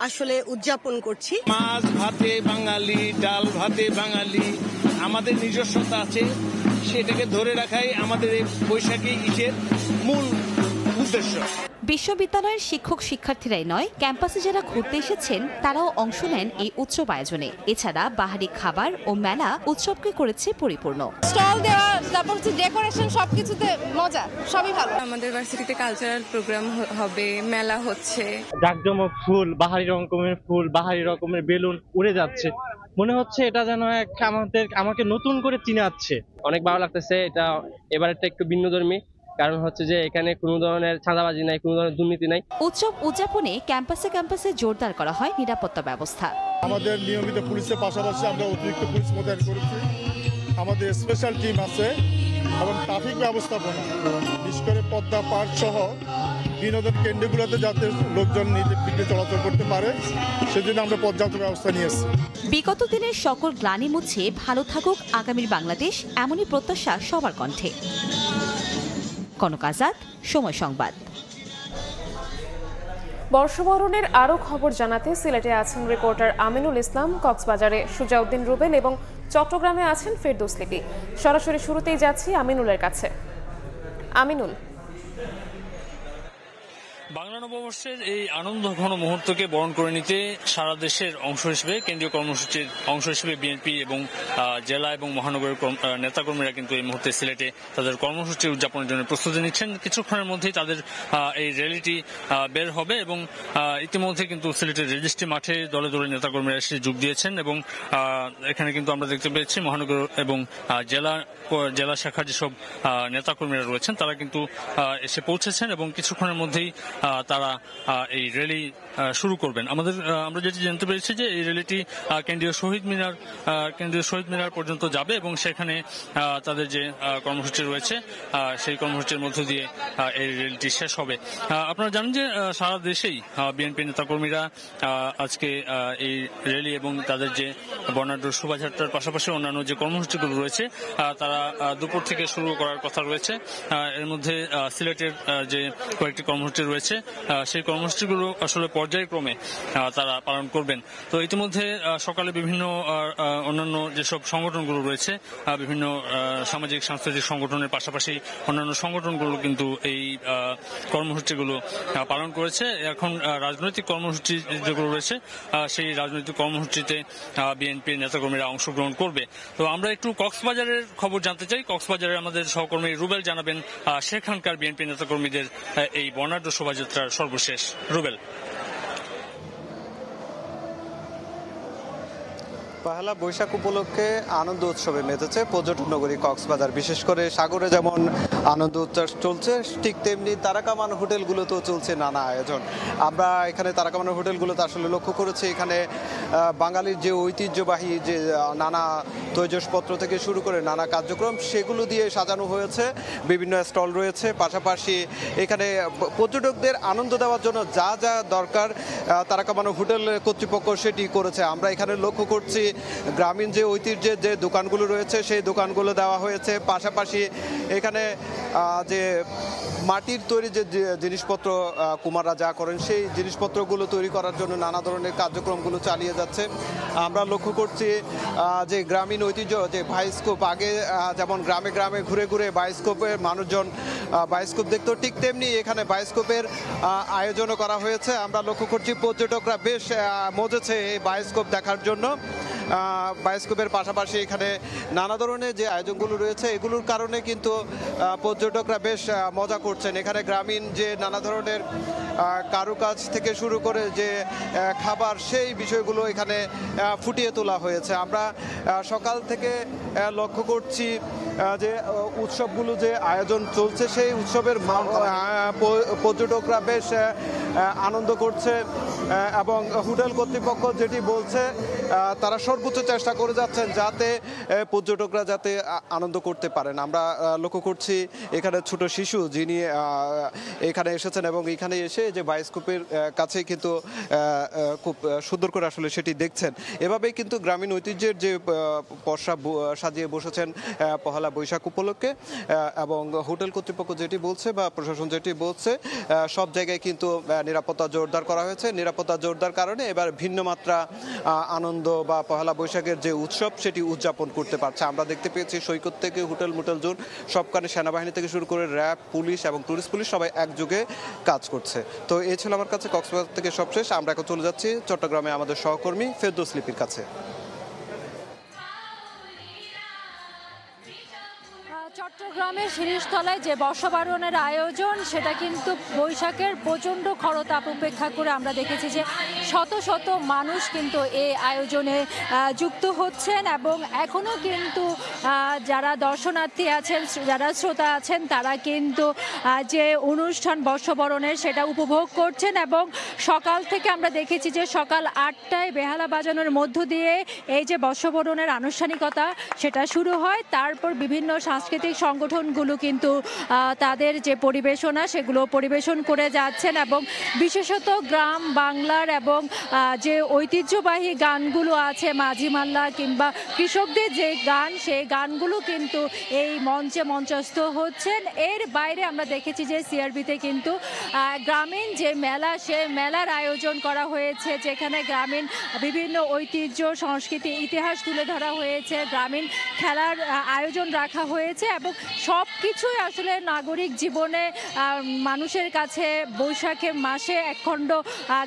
[SPEAKER 29] আসলে উদযাপন করছি।
[SPEAKER 30] মাছ ভাতে বাঙালি, ডাল ভাতে বাঙালি, আমাদের নিজস্বতা আছে, সেটাকে ধরে রাখাই আমাদের এই বৈশাখী ঈদের মূল উদ্দেশ্য।
[SPEAKER 27] বিশ্ববিদ্যালয়ের শিক্ষক শিক্ষার্থীরাই নয়, ক্যাম্পাসে যারা ঘুরতে এসেছেন তারাও অংশ নেন এই উৎসব আয়োজনে। এছাড়া বাহারি খাবার ও মেলা উৎসবকে করেছে পরিপূর্ণ।
[SPEAKER 23] স্টল দেওয়া, তারপর ডেকোরেশন, সবকিছুতে মজা, সবই ভালো।
[SPEAKER 6] আমাদের ভার্সিটিতে কালচারাল প্রোগ্রাম হবে, মেলা হচ্ছে,
[SPEAKER 31] জাঁকজমক ফুল, বাহারি রকমের ফুল, বাহারি রকমের বেলুন উড়ে যাচ্ছে। মনে হচ্ছে এটা যেন আমাকে নতুন করে চিনাচ্ছে।
[SPEAKER 32] অনেক ভালো লাগতেছে। এটা এবারেরটা একটু ভিন্নধর্মী, কারণ হচ্ছে যে এখানে কোনো ধরনের চাঁদাবাজি নাই, কোনো ধরনের দুর্নীতি নাই।
[SPEAKER 27] উৎসব উদযাপনে ক্যাম্পাসে ক্যাম্পাসে জোরদার করা হয় নিরাপত্তা ব্যবস্থা।
[SPEAKER 22] আমাদের নিয়মিত পুলিশের পাশাপাশি আমরা অতিরিক্ত পুলিশ মোতায়েন করেছি। আমাদের স্পেশাল টিম আছে এবং ট্রাফিক ব্যবস্থাপনা, বিশেষ করে পদ্মা পার্ক সহ বিনোদন কেন্দ্রগুলোতে যাতে লোকজন নির্বিঘ্নে চলাচল করতে পারে সেজন্য আমরা পর্যাপ্ত ব্যবস্থা নিয়েছি।
[SPEAKER 27] বিগত দিনের সকল গ্লানি মুছে ভালো থাকুক আগামীর বাংলাদেশ, এমনই প্রত্যাশা সবার কণ্ঠে। কনক আজাদ, সময় সংবাদ।
[SPEAKER 7] বর্ষবরণের আরও খবর জানাতে সিলেটে আছেন রিপোর্টার আমিনুল ইসলাম, কক্সবাজারে সুজাউদ্দিন রুবেল এবং চট্টগ্রামে আছেন ফেরদৌস লিপি। সরাসরি শুরুতেই যাচ্ছি আমিনুলের কাছে। আমিনুল,
[SPEAKER 4] বাংলা নববর্ষের এই আনন্দ ঘন মুহূর্তকে বরণ করে নিতে সারা দেশের অংশ হিসেবে কেন্দ্রীয় কর্মসূচির অংশ হিসেবে বিএনপি এবং জেলা এবং মহানগরের নেতাকর্মীরা কিন্তু এই মুহূর্তে সিলেটে তাদের কর্মসূচি উদযাপনের জন্য প্রস্তুতি নিচ্ছেন। কিছুক্ষণের মধ্যেই তাদের এই র্যালিটি বের হবে এবং ইতিমধ্যে কিন্তু সিলেটের রেজিস্ট্রি মাঠে দলে দলে নেতাকর্মীরা এসে যোগ দিয়েছেন এবং এখানে কিন্তু আমরা দেখতে পেয়েছি মহানগর এবং জেলা শাখার যেসব নেতাকর্মীরা রয়েছেন তারা কিন্তু এসে পৌঁছেছেন এবং কিছুক্ষণের মধ্যেই তারা এই র্যালি শুরু করবেন। আমরা যেটি জানতে পেরেছি যে এই র্যালিটি কেন্দ্রীয় শহীদ মিনার পর্যন্ত যাবে এবং সেখানে তাদের যে কর্মসূচি রয়েছে সেই কর্মসূচির মধ্য দিয়ে এই র্যালিটি শেষ হবে। আপনারা জানেন যে সারা দেশেই বিএনপি নেতাকর্মীরা আজকে এই র্যালি এবং তাদের যে বর্ণাঢ্য শোভাযাত্রার পাশাপাশি অন্যান্য যে কর্মসূচিগুলো রয়েছে তারা দুপুর থেকে শুরু করার কথা রয়েছে। এর মধ্যে সিলেটের যে কয়েকটি কর্মসূচি রয়েছে সেই কর্মসূচিগুলো আসলে পর্যায়ক্রমে তারা পালন করবেন। তো ইতিমধ্যে সকালে বিভিন্ন অন্যান্য যেসব সংগঠনগুলো রয়েছে বিভিন্ন সামাজিক সাংস্কৃতিক সংগঠনের পাশাপাশি অন্যান্য সংগঠনগুলো কিন্তু এই কর্মসূচিগুলো পালন করেছে। এখন রাজনৈতিক কর্মসূচি যেগুলো রয়েছে সেই রাজনৈতিক কর্মসূচিতে বিএনপির নেতাকর্মীরা অংশগ্রহণ করবে। তো আমরা একটু কক্সবাজারের খবর জানতে চাই। কক্সবাজারে আমাদের সহকর্মী রুবেল জানাবেন সেখানকার বিএনপি নেতাকর্মীদের এই বর্ণাঢ্য শোভাযাত্রার সর্বশেষ। রুবেল।
[SPEAKER 5] পহেলা বৈশাখ উপলক্ষে আনন্দ উৎসবে মেতেছে পর্যটন নগরী কক্সবাজার। বিশেষ করে সাগরে যেমন আনন্দ উচ্ছ্বাস চলছে ঠিক তেমনি তারাকামান হোটেলগুলোতেও চলছে নানা আয়োজন। আমরা এখানে তারাকামান হোটেলগুলোতে আসলে লক্ষ্য করেছি এখানে বাঙালির যে ঐতিহ্যবাহী যে নানা তৈজসপত্র থেকে শুরু করে নানা কার্যক্রম সেগুলো দিয়ে সাজানো হয়েছে, বিভিন্ন স্টল রয়েছে। পাশাপাশি এখানে পর্যটকদের আনন্দ দেওয়ার জন্য যা যা দরকার তারাকামান হোটেল কর্তৃপক্ষ সেটি করেছে। আমরা এখানে লক্ষ্য করছি গ্রামীণ যে ঐতিহ্যের যে দোকানগুলো রয়েছে সেই দোকানগুলো দেওয়া হয়েছে। পাশাপাশি এখানে যে মাটির তৈরি যে জিনিসপত্র কুমাররা যা করেন সেই জিনিসপত্রগুলো তৈরি করার জন্য নানা ধরনের কার্যক্রমগুলো চালিয়ে যাচ্ছে। আমরা লক্ষ্য করছি যে গ্রামীণ ঐতিহ্য যে বায়োস্কোপ, আগে যেমন গ্রামে গ্রামে ঘুরে ঘুরে বায়োস্কোপে মানুষজন বায়োস্কোপ দেখতো, ঠিক তেমনি এখানে বায়োস্কোপের আয়োজনও করা হয়েছে। আমরা লক্ষ্য করছি পর্যটকরা বেশ মজেছে এই বায়োস্কোপ দেখার জন্য। বায়োস্কোপের পাশাপাশি এখানে নানা ধরনের যে আয়োজনগুলো রয়েছে এগুলোর কারণে কিন্তু পর্যটকরা বেশ মজা করছেন। এখানে গ্রামীণ যে নানা ধরনের কারুকাজ থেকে শুরু করে যে খাবার সেই বিষয়গুলো এখানে ফুটিয়ে তোলা হয়েছে। আমরা সকাল থেকে লক্ষ্য করছি যে উৎসবগুলো যে আয়োজন চলছে সেই উৎসবের পর্যটকরা বেশ আনন্দ করছে এবং হোটেল কর্তৃপক্ষ যেটি বলছে তারা সর্বোচ্চ চেষ্টা করে যাচ্ছেন যাতে পর্যটকরা যাতে আনন্দ করতে পারেন। আমরা লক্ষ্য করছি এখানে ছোট শিশু যিনি এখানে এসেছেন এবং এখানে এসে যে বায়োস্কোপের কাছে কিন্তু খুব সুন্দর করে আসলে সেটি দেখছেন। এভাবেই কিন্তু গ্রামীণ ঐতিহ্যের যে পসরা সাজিয়ে বসেছেন পহেলা বৈশাখ উপলক্ষে এবং হোটেল কর্তৃপক্ষ যেটি বলছে বা প্রশাসন যেটি বলছে সব জায়গায় কিন্তু নিরাপত্তা জোরদার করা হয়েছে। নিরাপত্তা জোরদার কারণে এবার ভিন্ন মাত্রা আনন্দ বা পহেলা বৈশাখের যে উৎসব সেটি উদযাপন করতে পারছে। আমরা দেখতে পেয়েছি সৈকত থেকে হোটেল মোটেল জোন সবখানে সেনাবাহিনী থেকে শুরু করে র্যাব, পুলিশ এবং টুরিস্ট পুলিশ সবাই একযোগে কাজ করছে। তো এই ছিল আমার কাছে কক্সবাজার থেকে সবশেষ। আমরা এখন চলে যাচ্ছি চট্টগ্রামে আমাদের সহকর্মী ফেরদৌস লিপির কাছে।
[SPEAKER 9] চট্টগ্রামের শিরিষতলায় যে বর্ষবরণের আয়োজন সেটা কিন্তু বৈশাখের প্রচণ্ড খরতাপ উপেক্ষা করে আমরা দেখেছি যে শত শত মানুষ কিন্তু এই আয়োজনে যুক্ত হচ্ছেন এবং এখনও কিন্তু যারা দর্শনার্থী আছেন, যারা শ্রোতা আছেন তারা কিন্তু যে অনুষ্ঠান বর্ষবরণের সেটা উপভোগ করছেন এবং সকাল থেকে আমরা দেখেছি যে সকাল 8টায় বেহালা বাজানোর মধ্য দিয়ে এই যে বর্ষবরণের আনুষ্ঠানিকতা সেটা শুরু হয়। তারপর বিভিন্ন সাংস্কৃতিক সংগঠনগুলো কিন্তু তাদের যে পরিবেশনা সেগুলো পরিবেশন করে যাচ্ছেন এবং বিশেষত গ্রাম বাংলার এবং যে ঐতিহ্যবাহী গানগুলো আছে মাঝি মাল্লা কিংবা কৃষকদের যে গান সেই গানগুলো কিন্তু এই মঞ্চে মঞ্চস্থ হচ্ছেন। এর বাইরে আমরা দেখেছি যে সিআরবিতে কিন্তু গ্রামীণ যে মেলা সে মেলার আয়োজন করা হয়েছে, যেখানে গ্রামীণ বিভিন্ন ঐতিহ্য সংস্কৃতি ইতিহাস তুলে ধরা হয়েছে, গ্রামীণ খেলার আয়োজন রাখা হয়েছে এবং সব সব কিছুই আসলে নাগরিক জীবনে মানুষের কাছে বৈশাখে মাসে একখণ্ড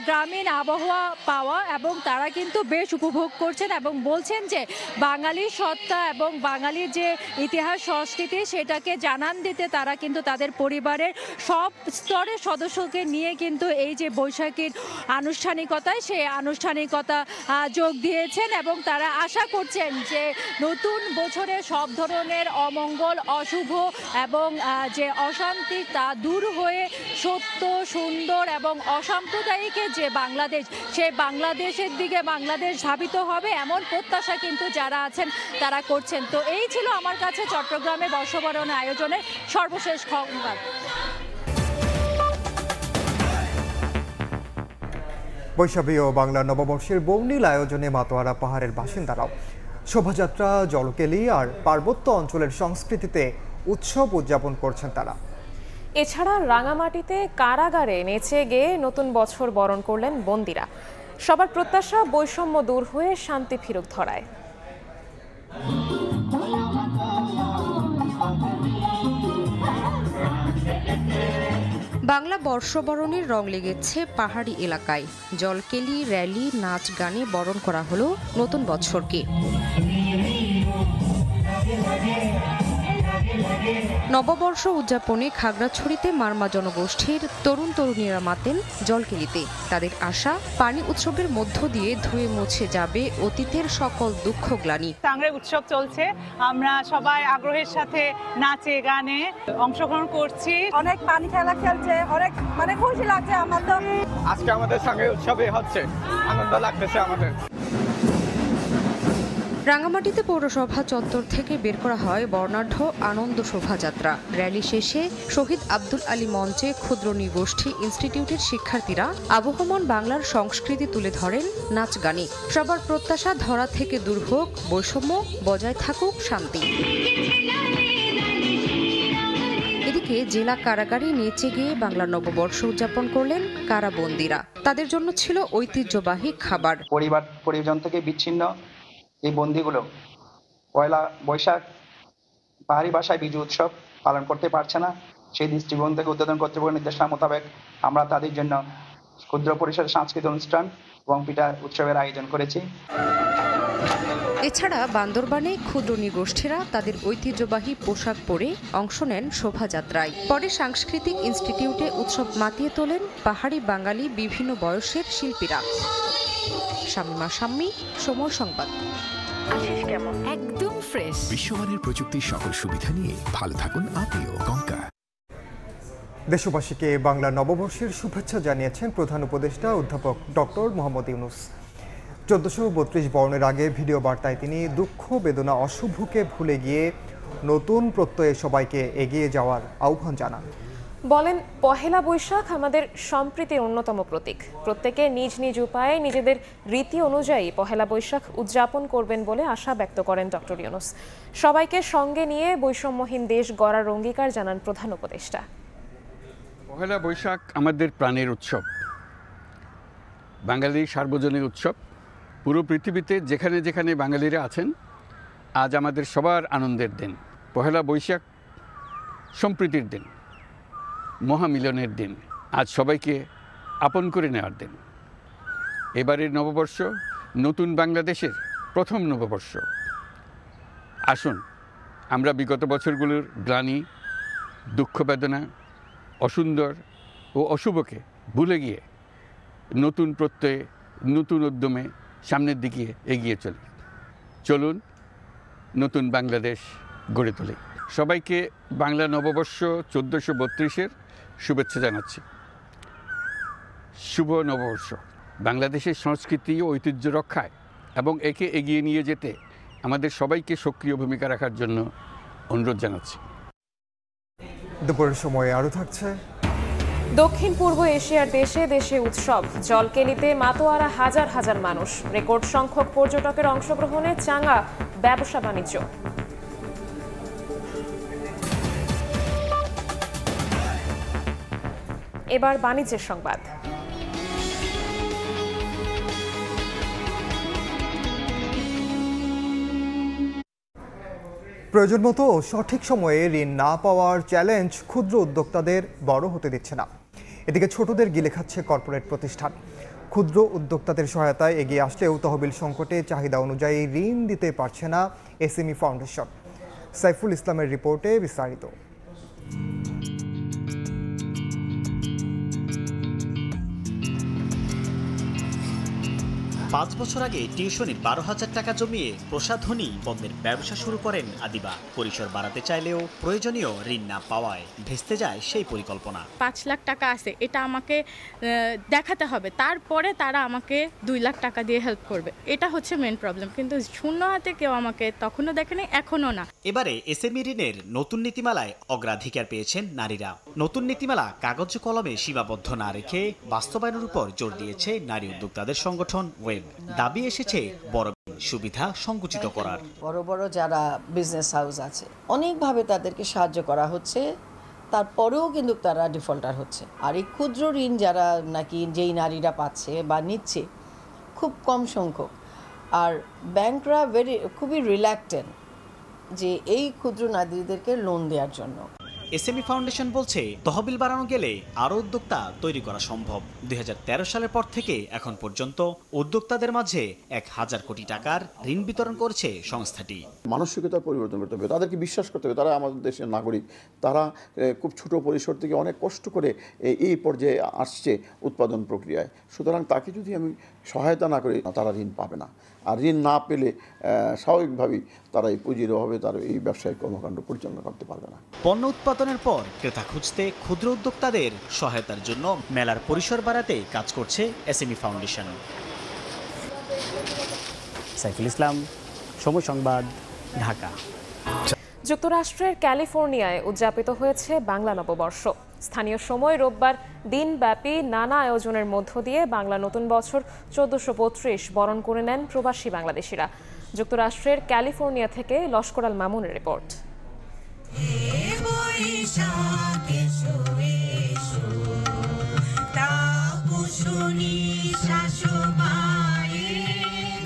[SPEAKER 9] গ্রামীণ আবহাওয়া পাওয়া, এবং তারা কিন্তু বেশ উপভোগ করছেন এবং বলছেন যে বাঙালির সত্তা এবং বাঙালির যে ইতিহাস সংস্কৃতি সেটাকে জানান দিতে তারা কিন্তু তাদের পরিবারের সব স্তরের সদস্যকে নিয়ে কিন্তু এই যে বৈশাখীর আনুষ্ঠানিকতায় সেই আনুষ্ঠানিকতা যোগ দিয়েছেন, এবং তারা আশা করছেন যে নতুন বছরে সব ধরনের অমঙ্গল, অশুভ এবং যে অশান্তি তা দূর হয়ে সত্য, সুন্দর এবং অসাম্প্রদায়িকের যে বাংলাদেশ, সেই বাংলাদেশের দিকে বাংলাদেশ ধাবিত হবে এমন প্রত্যাশা কিন্তু যারা আছেন তারা করছেন। তো এই ছিল আমার কাছে চট্টগ্রামে বর্ষবরণ আয়োজনের সর্বশেষ সংবাদ।
[SPEAKER 1] বৈশাখী ও বাংলা নববর্ষের বর্ণিল আয়োজনে মাতোয়ারা পাহাড়ের বাসিন্দারাও শোভাযাত্রা, জলকেলি আর পার্বত্য অঞ্চলের সংস্কৃতিতে উৎসব উদযাপন করছেন তারা।
[SPEAKER 7] এছাড়া রাঙামাটিতে কারাগারে নেচে গেয়ে নতুন বছর বরণ করলেন বন্দীরা। সবার প্রত্যাশা বৈষম্য দূর হয়ে শান্তি ফিরুক ধরায়।
[SPEAKER 3] বাংলা বর্ষবরণের রং লেগেছে পাহাড়ি এলাকায়। জলকেলি, র্যালি, নাচ গানে বরণ করা হলো নতুন বছরকে। নববর্ষ উদযাপনে খাগড়াছড়িতে মারমা জনগোষ্ঠীর তরুণ তরুণীরা মাতেন জলকেলিতে। তাদের আশা, পানি উৎসবের মধ্য দিয়ে ধুয়ে মুছে যাবে অতীতের সকল দুঃখ গ্লানি।
[SPEAKER 8] টাংরায় উৎসব চলছে, আমরা সবাই আগ্রহের সাথে নাচে গানে অংশগ্রহণ করছি।
[SPEAKER 2] অনেক পানি খেলা খেলছে, অনেক খুশি লাগছে।
[SPEAKER 12] আজকে আমাদের সঙ্গে উৎসবে হচ্ছে, আনন্দ লাগতেছে আমাদের।
[SPEAKER 3] রাঙামাটিতে পৌরসভা চত্বর থেকে বের করা হয় বর্ণাঢ্য আনন্দ শোভাযাত্রা। র্যালি শেষে শহীদ আব্দুল আলী মঞ্চে ক্ষুদ্র নৃগোষ্ঠী ইনস্টিটিউটের শিক্ষার্থীরা আবহমান বাংলার সংস্কৃতি তুলে ধরেন নাচ গানে। সবার প্রত্যাশা ধরা থেকে দূর হোক বৈষম্য, বজায় থাকুক শান্তি। এদিকে জেলা কারাগারে নেচে গিয়ে বাংলা নববর্ষ উদযাপন করলেন কারাবন্দীরা। তাদের জন্য ছিল ঐতিহ্যবাহী খাবার।
[SPEAKER 13] পরিবার পরিজন থেকে বিচ্ছিন্ন এই বন্দীগুলো পয়লা বৈশাখ পাহাড়ি ভাষায় বিজু উৎসব পালন করতে পারছে না। সেই দৃষ্টিকোণ থেকে উদ্বোধন কর্তৃপক্ষের নির্দেশনা মোতাবেক আমরা তাদের জন্য ক্ষুদ্র পরিসরের সাংস্কৃতিক অনুষ্ঠান এবং পিঠা উৎসবের আয়োজন করেছি।
[SPEAKER 3] এছাড়া বান্দরবানে ক্ষুদ্র নৃগোষ্ঠীরা তাদের ঐতিহ্যবাহী পোশাক পরে অংশ নেন শোভাযাত্রায়। পরে সাংস্কৃতিক ইনস্টিটিউটে উৎসব মাতিয়ে তোলেন পাহাড়ি বাঙালি বিভিন্ন বয়সের শিল্পীরা। শামিমা শাম্মী, সময় সংবাদ।
[SPEAKER 14] একদম ফ্রেশ বিশ্বমানের প্রযুক্তির সকল সুবিধা নিয়ে ভালো থাকুন আপনিও। কঙ্কা।
[SPEAKER 1] দেশবাসীকে বাংলা নববর্ষের শুভেচ্ছা জানিয়েছেন প্রধান উপদেষ্টা অধ্যাপক ডক্টর মোহাম্মদ ইউনূস। 1432 বর্ণের আগে ভিডিও বার্তায় তিনি দুঃখ, বেদনা, অশুভকে ভুলে গিয়ে নতুন প্রত্যয়ে সবাইকে এগিয়ে যাওয়ার আহ্বান জানান।
[SPEAKER 7] বলেন, পহেলা বৈশাখ আমাদের সম্প্রীতির অন্যতম প্রতীক। প্রত্যেকে নিজ নিজ উপায়ে নিজেদের রীতি অনুযায়ী পহেলা বৈশাখ উদযাপন করবেন বলে আশা ব্যক্ত করেন ডক্টর ইউনূস। সবাইকে সঙ্গে নিয়ে বৈষম্যহীন দেশ গড়ার অঙ্গীকার জানান প্রধান উপদেষ্টা।
[SPEAKER 15] পহেলা বৈশাখ আমাদের প্রাণের উৎসব, বাঙালির সার্বজনীন উৎসব। পুরো পৃথিবীতে যেখানে যেখানে বাঙালিরা আছেন, আজ আমাদের সবার আনন্দের দিন। পহেলা বৈশাখ সম্প্রীতির দিন, মহামিলনের দিন, আজ সবাইকে আপন করে নেওয়ার দিন। এবারের নববর্ষ নতুন বাংলাদেশের প্রথম নববর্ষ। আসুন আমরা বিগত বছরগুলোর গ্লানি, দুঃখ, বেদনা, অসুন্দর ও অশুভকে ভুলে গিয়ে নতুন প্রত্যয়ে, নতুন উদ্যমে সামনের দিকে এগিয়ে চলি। চলুন নতুন বাংলাদেশ গড়ে তুলি। সবাইকে বাংলা নববর্ষ 1432-এর শুভেচ্ছা জানাচ্ছি। শুভ নববর্ষ। বাংলাদেশের সংস্কৃতি ও ঐতিহ্য রক্ষায় এবং একে এগিয়ে নিয়ে যেতে আমাদের সবাইকে সক্রিয় ভূমিকা রাখার জন্য অনুরোধ জানাচ্ছি।
[SPEAKER 1] দুপুরের সময় আরও থাকছে।
[SPEAKER 7] দক্ষিণ পূর্ব এশিয়ার দেশে দেশে উৎসব। জলকেলিতে মাতোয়ারা হাজার হাজার মানুষ। রেকর্ড সংখ্যক পর্যটকের অংশগ্রহণে চাঙ্গা ব্যবসা বাণিজ্য। এবার বাণিজ্যের সংবাদ।
[SPEAKER 1] প্রয়োজন মতো সঠিক সময়ে ঋণ না পাওয়ার চ্যালেঞ্জ ক্ষুদ্র উদ্যোক্তাদের বড় হতে দিচ্ছে না। এদিকে ছোটদের গিলে খাচ্ছে কর্পোরেট প্রতিষ্ঠান। ক্ষুদ্র উদ্যোক্তাদের সহায়তায় এগিয়ে আসলেও তহবিল সংকটে চাহিদা অনুযায়ী ঋণ দিতে পারছে না এসএমই ফাউন্ডেশন। সাইফুল ইসলামের রিপোর্টে বিস্তারিত।
[SPEAKER 10] 5 বছর আগে টিউশনি 12,000 টাকা জমিয়ে প্রসাধনী পণ্যের ব্যবসা শুরু করেন আদিবা। পরিসর বাড়াতে চাইলেও প্রয়োজনীয় ঋণ না পাওয়ায় ভেস্তে যায় সেই পরিকল্পনা।
[SPEAKER 11] 5 লাখ টাকা আছে, এটা আমাকে দেখাতে হবে, তারপরে তারা আমাকে 2 লাখ টাকা দিয়ে হেল্প করবে। এটা হচ্ছে মেন প্রবলেম, কিন্তু শূন্য হাতে কেউ আমাকে তখনও দেখেনি, এখনো না।
[SPEAKER 10] এবারে এসএমই ঋণের নতুন নীতিমালায় অগ্রাধিকার পেয়েছেন নারীরা। নতুন নীতিমালা কাগজ কলমে সীমাবদ্ধ না রেখে বাস্তবায়নের উপর জোর দিয়েছে নারী উদ্যোক্তাদের সংগঠন ওয়েব। দাবি এসেছে বড় সুবিধা সংকুচিত করার।
[SPEAKER 16] বড় বড় যারা বিজনেস হাউস আছে অনেকভাবে তাদেরকে সাহায্য করা হচ্ছে, তারপরেও কিন্তু তারা ডিফল্টার হচ্ছে। আর এই ক্ষুদ্র ঋণ যারা নাকি যেই নারীরা পাচ্ছে বা নিচ্ছে খুব কম সংখ্যক, আর ব্যাংকরা খুবই রিল্যাক্টেন্ট যে এই ক্ষুদ্র নারীদেরকে লোন দেওয়ার জন্য।
[SPEAKER 10] এসএমই ফাউন্ডেশন বলছে তহবিল বাড়ানো গেলে আরও উদ্যোক্তা তৈরি করা সম্ভব। 2013 সালের পর থেকে এখন পর্যন্ত উদ্যোক্তাদের মাঝে 1,000 কোটি টাকার ঋণ বিতরণ করছে সংস্থাটি।
[SPEAKER 17] মানসিকতা পরিবর্তন করতে হবে, তাদেরকে বিশ্বাস করতে হবে তারা আমাদের দেশের নাগরিক। তারা খুব ছোট পরিসর থেকে অনেক কষ্ট করে এই পর্যায়ে আসছে উৎপাদন প্রক্রিয়ায়। সুতরাং তাকে যদি আমি সহায়তা না করি তারা ঋণ পাবে না। আর ঋণ না পেলে স্বাভাবিকভাবেই তারা এই পুঁজির অভাবে তার এই ব্যবসায়িক কর্মকাণ্ড পরিচালনা করতে পারবে না।
[SPEAKER 10] পণ্য উৎপাদনের পর ক্রেতা খুঁজতে ক্ষুদ্র উদ্যোক্তাদের সহায়তার জন্য মেলার পরিসর বাড়াতে কাজ করছে এসএমই ফাউন্ডেশন।
[SPEAKER 18] সাইফুল ইসলাম, সময় সংবাদ, ঢাকা।
[SPEAKER 7] যুক্তরাষ্ট্রের ক্যালিফোর্নিয়ায় উদযাপিত হয়েছে বাংলা নববর্ষ। স্থানীয় সময় রোববার দিনব্যাপী নানা আয়োজনের মধ্য দিয়ে বাংলা নতুন বছর 1435 বরণ করে নেন প্রবাসী বাংলাদেশিরা। যুক্তরাষ্ট্রের ক্যালিফোর্নিয়া থেকে লস্কর আল মামুনের রিপোর্ট।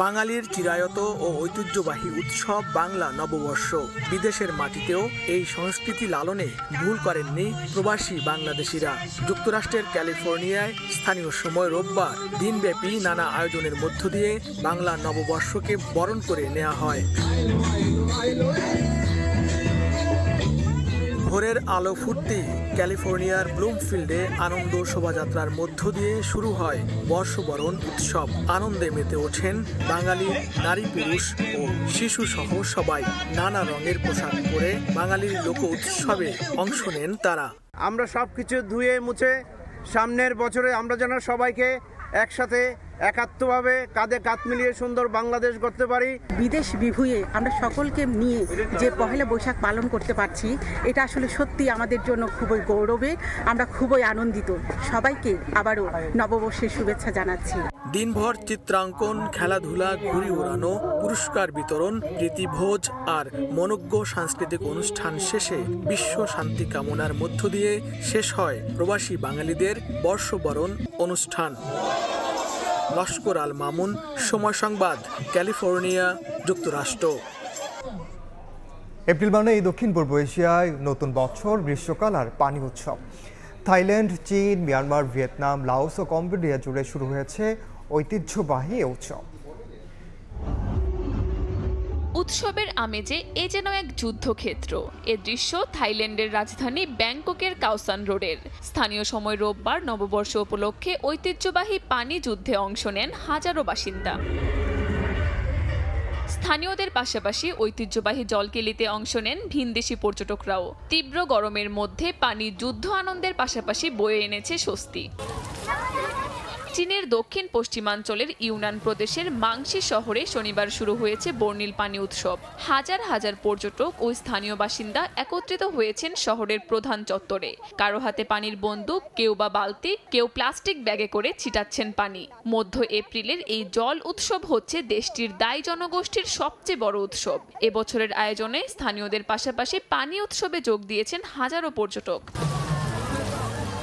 [SPEAKER 19] বাঙালির চিরায়ত ও ঐতিহ্যবাহী উৎসব বাংলা নববর্ষ। বিদেশের মাটিতেও এই সংস্কৃতি লালনে ভুল করেননি প্রবাসী বাংলাদেশিরা। যুক্তরাষ্ট্রের ক্যালিফোর্নিয়ায় স্থানীয় সময় রোববার দিনব্যাপী নানা আয়োজনের মধ্য দিয়ে বাংলা নববর্ষকে বরণ করে নেওয়া হয়। ভোরের আলো ফুটতেই ক্যালিফোর্নিয়ার ব্লুমফিল্ডে আনন্দ শোভাযাত্রার মধ্য দিয়ে শুরু হয় বর্ষবরণ উৎসব। আনন্দে মেতে ওঠেন বাঙালি নারী, পুরুষ ও শিশু সহ সবাই। নানা রঙের পোশাক পরে বাঙালির লোক উৎসবে অংশ নেন তারা।
[SPEAKER 20] আমরা সবকিছু ধুয়ে মুছে সামনের বছরে আমরা যেন সবাইকে একসাথে একাত্মভাবে কাঁধে কাঁধ মিলিয়ে সুন্দর বাংলাদেশ করতে পারি।
[SPEAKER 21] বিদেশ বিভুঁয়ে আমরা সকলকে নিয়ে যে পহেলা বৈশাখ পালন করতে পারছি, এটা আসলে সত্যি আমাদের জন্য খুবই গৌরবের। আমরা খুবই আনন্দিত। সবাইকে আবারও নববর্ষের শুভেচ্ছা জানাচ্ছি।
[SPEAKER 19] দিনভর চিত্রাঙ্কন, খেলাধুলা, ঘুড়ি ওড়ানো, পুরস্কার বিতরণ, প্রীতিভোজ আর মনোজ্ঞ সাংস্কৃতিক অনুষ্ঠান শেষে বিশ্ব শান্তি কামনার মধ্য দিয়ে শেষ হয় প্রবাসী বাঙালিদের বর্ষবরণ অনুষ্ঠান। লস্কর আল মামুন, সময় সংবাদ, ক্যালিফোর্নিয়া, যুক্তরাষ্ট্র।
[SPEAKER 1] এপ্রিল মানে এই দক্ষিণ পূর্ব এশিয়ায় নতুন বছর, গ্রীষ্মকাল আর পানি উৎসব। থাইল্যান্ড, চীন, মিয়ানমার, ভিয়েতনাম, লাওস ও কম্বোডিয়া জুড়ে শুরু হয়েছে ঐতিহ্যবাহী এ উৎসব।
[SPEAKER 24] উৎসবের আমেজে এ যেন এক যুদ্ধক্ষেত্র। এ দৃশ্য থাইল্যান্ডের রাজধানী ব্যাংককের কাওসান রোডের। স্থানীয় সময় রোববার নববর্ষ উপলক্ষে ঐতিহ্যবাহী পানি যুদ্ধে অংশ নেন হাজারো বাসিন্দা। স্থানীয়দের পাশাপাশি ঐতিহ্যবাহী জলকেলিতে অংশ নেন ভিনদেশি পর্যটকরাও। তীব্র গরমের মধ্যে পানি যুদ্ধ আনন্দের পাশাপাশি বয়ে এনেছে স্বস্তি। চীনের দক্ষিণ পশ্চিমাঞ্চলের ইউনান প্রদেশের মাংসি শহরে শনিবার শুরু হয়েছে বর্ণিল পানি উৎসব। হাজার হাজার পর্যটক ও স্থানীয় বাসিন্দা একত্রিত হয়েছেন শহরের প্রধান চত্বরে। কারো হাতে পানির বন্দুক, কেউ বা বালতি, কেউ প্লাস্টিক ব্যাগে করে ছিটাচ্ছেন পানি। মধ্য এপ্রিলের এই জল উৎসব হচ্ছে দেশটির দায়ী জনগোষ্ঠীর সবচেয়ে বড় উৎসব। এবছরের আয়োজনে স্থানীয়দের পাশাপাশি পানি উৎসবে যোগ দিয়েছেন হাজারো পর্যটক।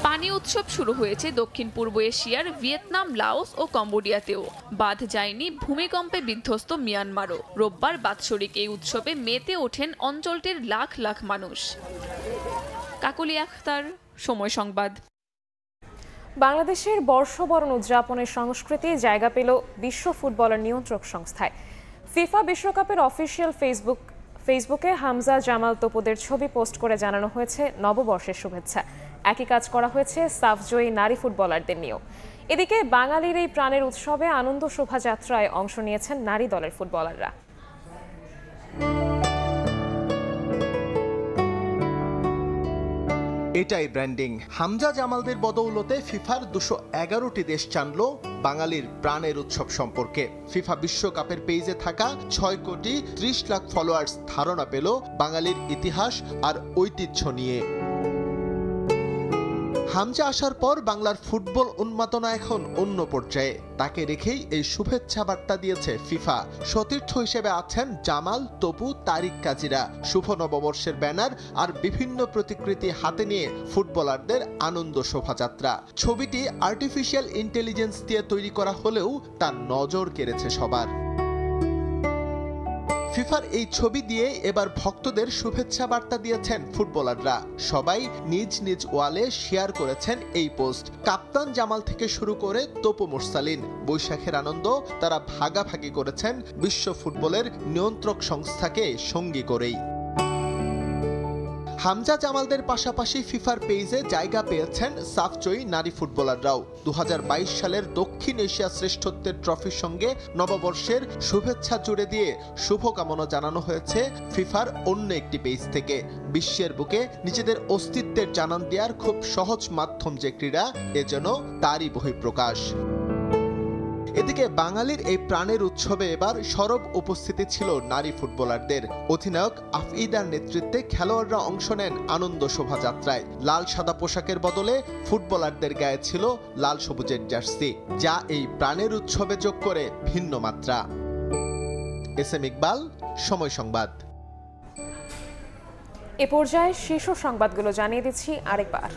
[SPEAKER 24] পানি উৎসব শুরু হয়েছে দক্ষিণ পূর্ব এশিয়ার ভিয়েতনাম, লাওস ও কম্বোডিয়াতেও। বাদ যায়নি ভূমিকম্পে বিধ্বস্ত মিয়ানমারও। রোববার বাৎসরিক এই উৎসবে মেতে ওঠেন অঞ্চলটির লাখ লাখ মানুষ। কাকলি আখতার, সময় সংবাদ।
[SPEAKER 7] বাংলাদেশের বর্ষবরণ উদযাপনের সংস্কৃতি জায়গা পেল বিশ্ব ফুটবলের নিয়ন্ত্রক সংস্থায়। ফিফা বিশ্বকাপের অফিসিয়াল ফেসবুকে হামজা জামাল তপুদের ছবি পোস্ট করে জানানো হয়েছে নববর্ষের শুভেচ্ছা। একই কাজ করা হয়েছে সাফজয়ী নারী ফুটবলারদের নিয়েও। এদিকে বাঙালির এই প্রাণের উৎসবে আনন্দ শোভাযাত্রায় অংশ নিয়েছেন নারী দলের ফুটবলাররা।
[SPEAKER 4] এটাই ব্র্যান্ডিং। হামজা জামালদের বদৌলতে ফিফার 211টি দেশ জানল বাঙালির প্রাণের উৎসব সম্পর্কে। ফিফা বিশ্বকাপের পেজে থাকা 6 কোটি 30 লাখ ফলোয়ার্স ধারণা পেল বাঙালির ইতিহাস আর ঐতিহ্য নিয়ে। হামজা আসার পর বাংলার ফুটবল উন্মাদনা এখন অন্য পর্যায়ে। তাকে রেখেই এই শুভেচ্ছা বার্তা দিয়েছে ফিফা। সতীর্থ হিসেবে আছেন জামাল, তপু, তারিক কাজিরা। শুভ নববর্ষের ব্যানার আর বিভিন্ন প্রতিকৃতি হাতে নিয়ে ফুটবলারদের আনন্দ শোভাযাত্রা। ছবিটি আর্টিফিশিয়াল ইন্টেলিজেন্স দিয়ে তৈরি করা হলেও তার নজর কেড়েছে সবার। ফিফার এই ছবি দিয়ে এবার ভক্তদের শুভেচ্ছা বার্তা দিয়েছেন ফুটবলাররা। সবাই নিজ নিজ ওয়ালে শেয়ার করেছেন এই পোস্ট। কাপ্তান জামাল থেকে শুরু করে তপু মুরসালিন, বৈশাখের আনন্দ তারা ভাগাভাগি করেছেন বিশ্ব ফুটবলের নিয়ন্ত্রক সংস্থাকে সঙ্গী করেই। হামজা জামালদের পাশাপাশি ফিফার পেজে জায়গা পেয়েছেন সাফজয়ী নারী ফুটবলাররাও। 2022 সালের দক্ষিণ এশিয়া শ্রেষ্ঠত্বের ট্রফির সঙ্গে নববর্ষের শুভেচ্ছা জুড়ে দিয়ে শুভকামনা জানানো হয়েছে ফিফার অন্য একটি পেজ থেকে। বিশ্বের বুকে নিজেদের অস্তিত্বের জানান দেওয়ার খুব সহজ মাধ্যম যে ক্রীড়া, এ যেন তারই বহিঃপ্রকাশ। এদিকে বাঙালির এই প্রাণের উৎসবে এবার সরব উপস্থিতি ছিল নারী ফুটবলারদের। অধিনায়ক আফইদার নেতৃত্বে খেলোয়াড়রা অংশ নেন আনন্দ শোভাযাত্রায়। লাল সাদা পোশাকের বদলে ফুটবলারদের গায়ে ছিল লাল সবুজের জার্সি, যা এই প্রাণের উৎসবে যোগ করে ভিন্ন মাত্রা। এস.এম. ইকবাল, সময় সংবাদ।
[SPEAKER 7] এ পর্যায়ে শীর্ষ সংবাদগুলো জানিয়ে দিচ্ছি আরেকবার।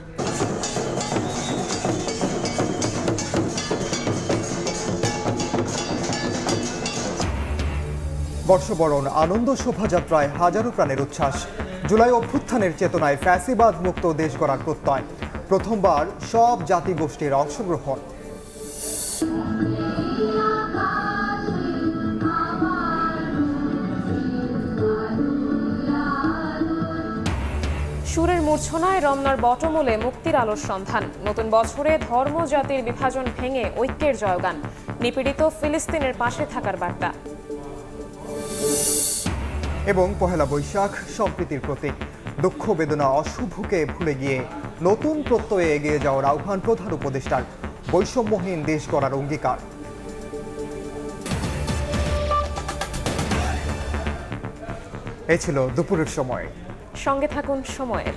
[SPEAKER 1] বর্ষবরণ আনন্দ শোভাযাত্রায় হাজারো প্রাণের উচ্ছ্বাস। জুলাই অভ্যুত্থানের চেতনায় ফ্যাসিবাদ মুক্ত দেশ গড়ার প্রত্যয়। প্রথমবার সব জাতিগোষ্ঠীর অংশগ্রহণ।
[SPEAKER 7] সুরের মূর্ছনায় রমনার বটমূলে মুক্তির আলোর সন্ধান। নতুন বছরে ধর্ম জাতির বিভাজন ভেঙে ঐক্যের জয়গান। নিপীড়িত ফিলিস্তিনের পাশে থাকার বার্তা।
[SPEAKER 1] এবং পহেলা বৈশাখ সম্প্রীতির প্রতীক। দুঃখ বেদনা অশুভকে ভুলে গিয়ে নতুন প্রত্যয়ে এগিয়ে যাওয়ার আহ্বান প্রধান উপদেষ্টার। বৈষম্যহীন দেশ গড়ার অঙ্গীকার। এ ছিল দুপুরের সময়।
[SPEAKER 7] সঙ্গে থাকুন সময়ের।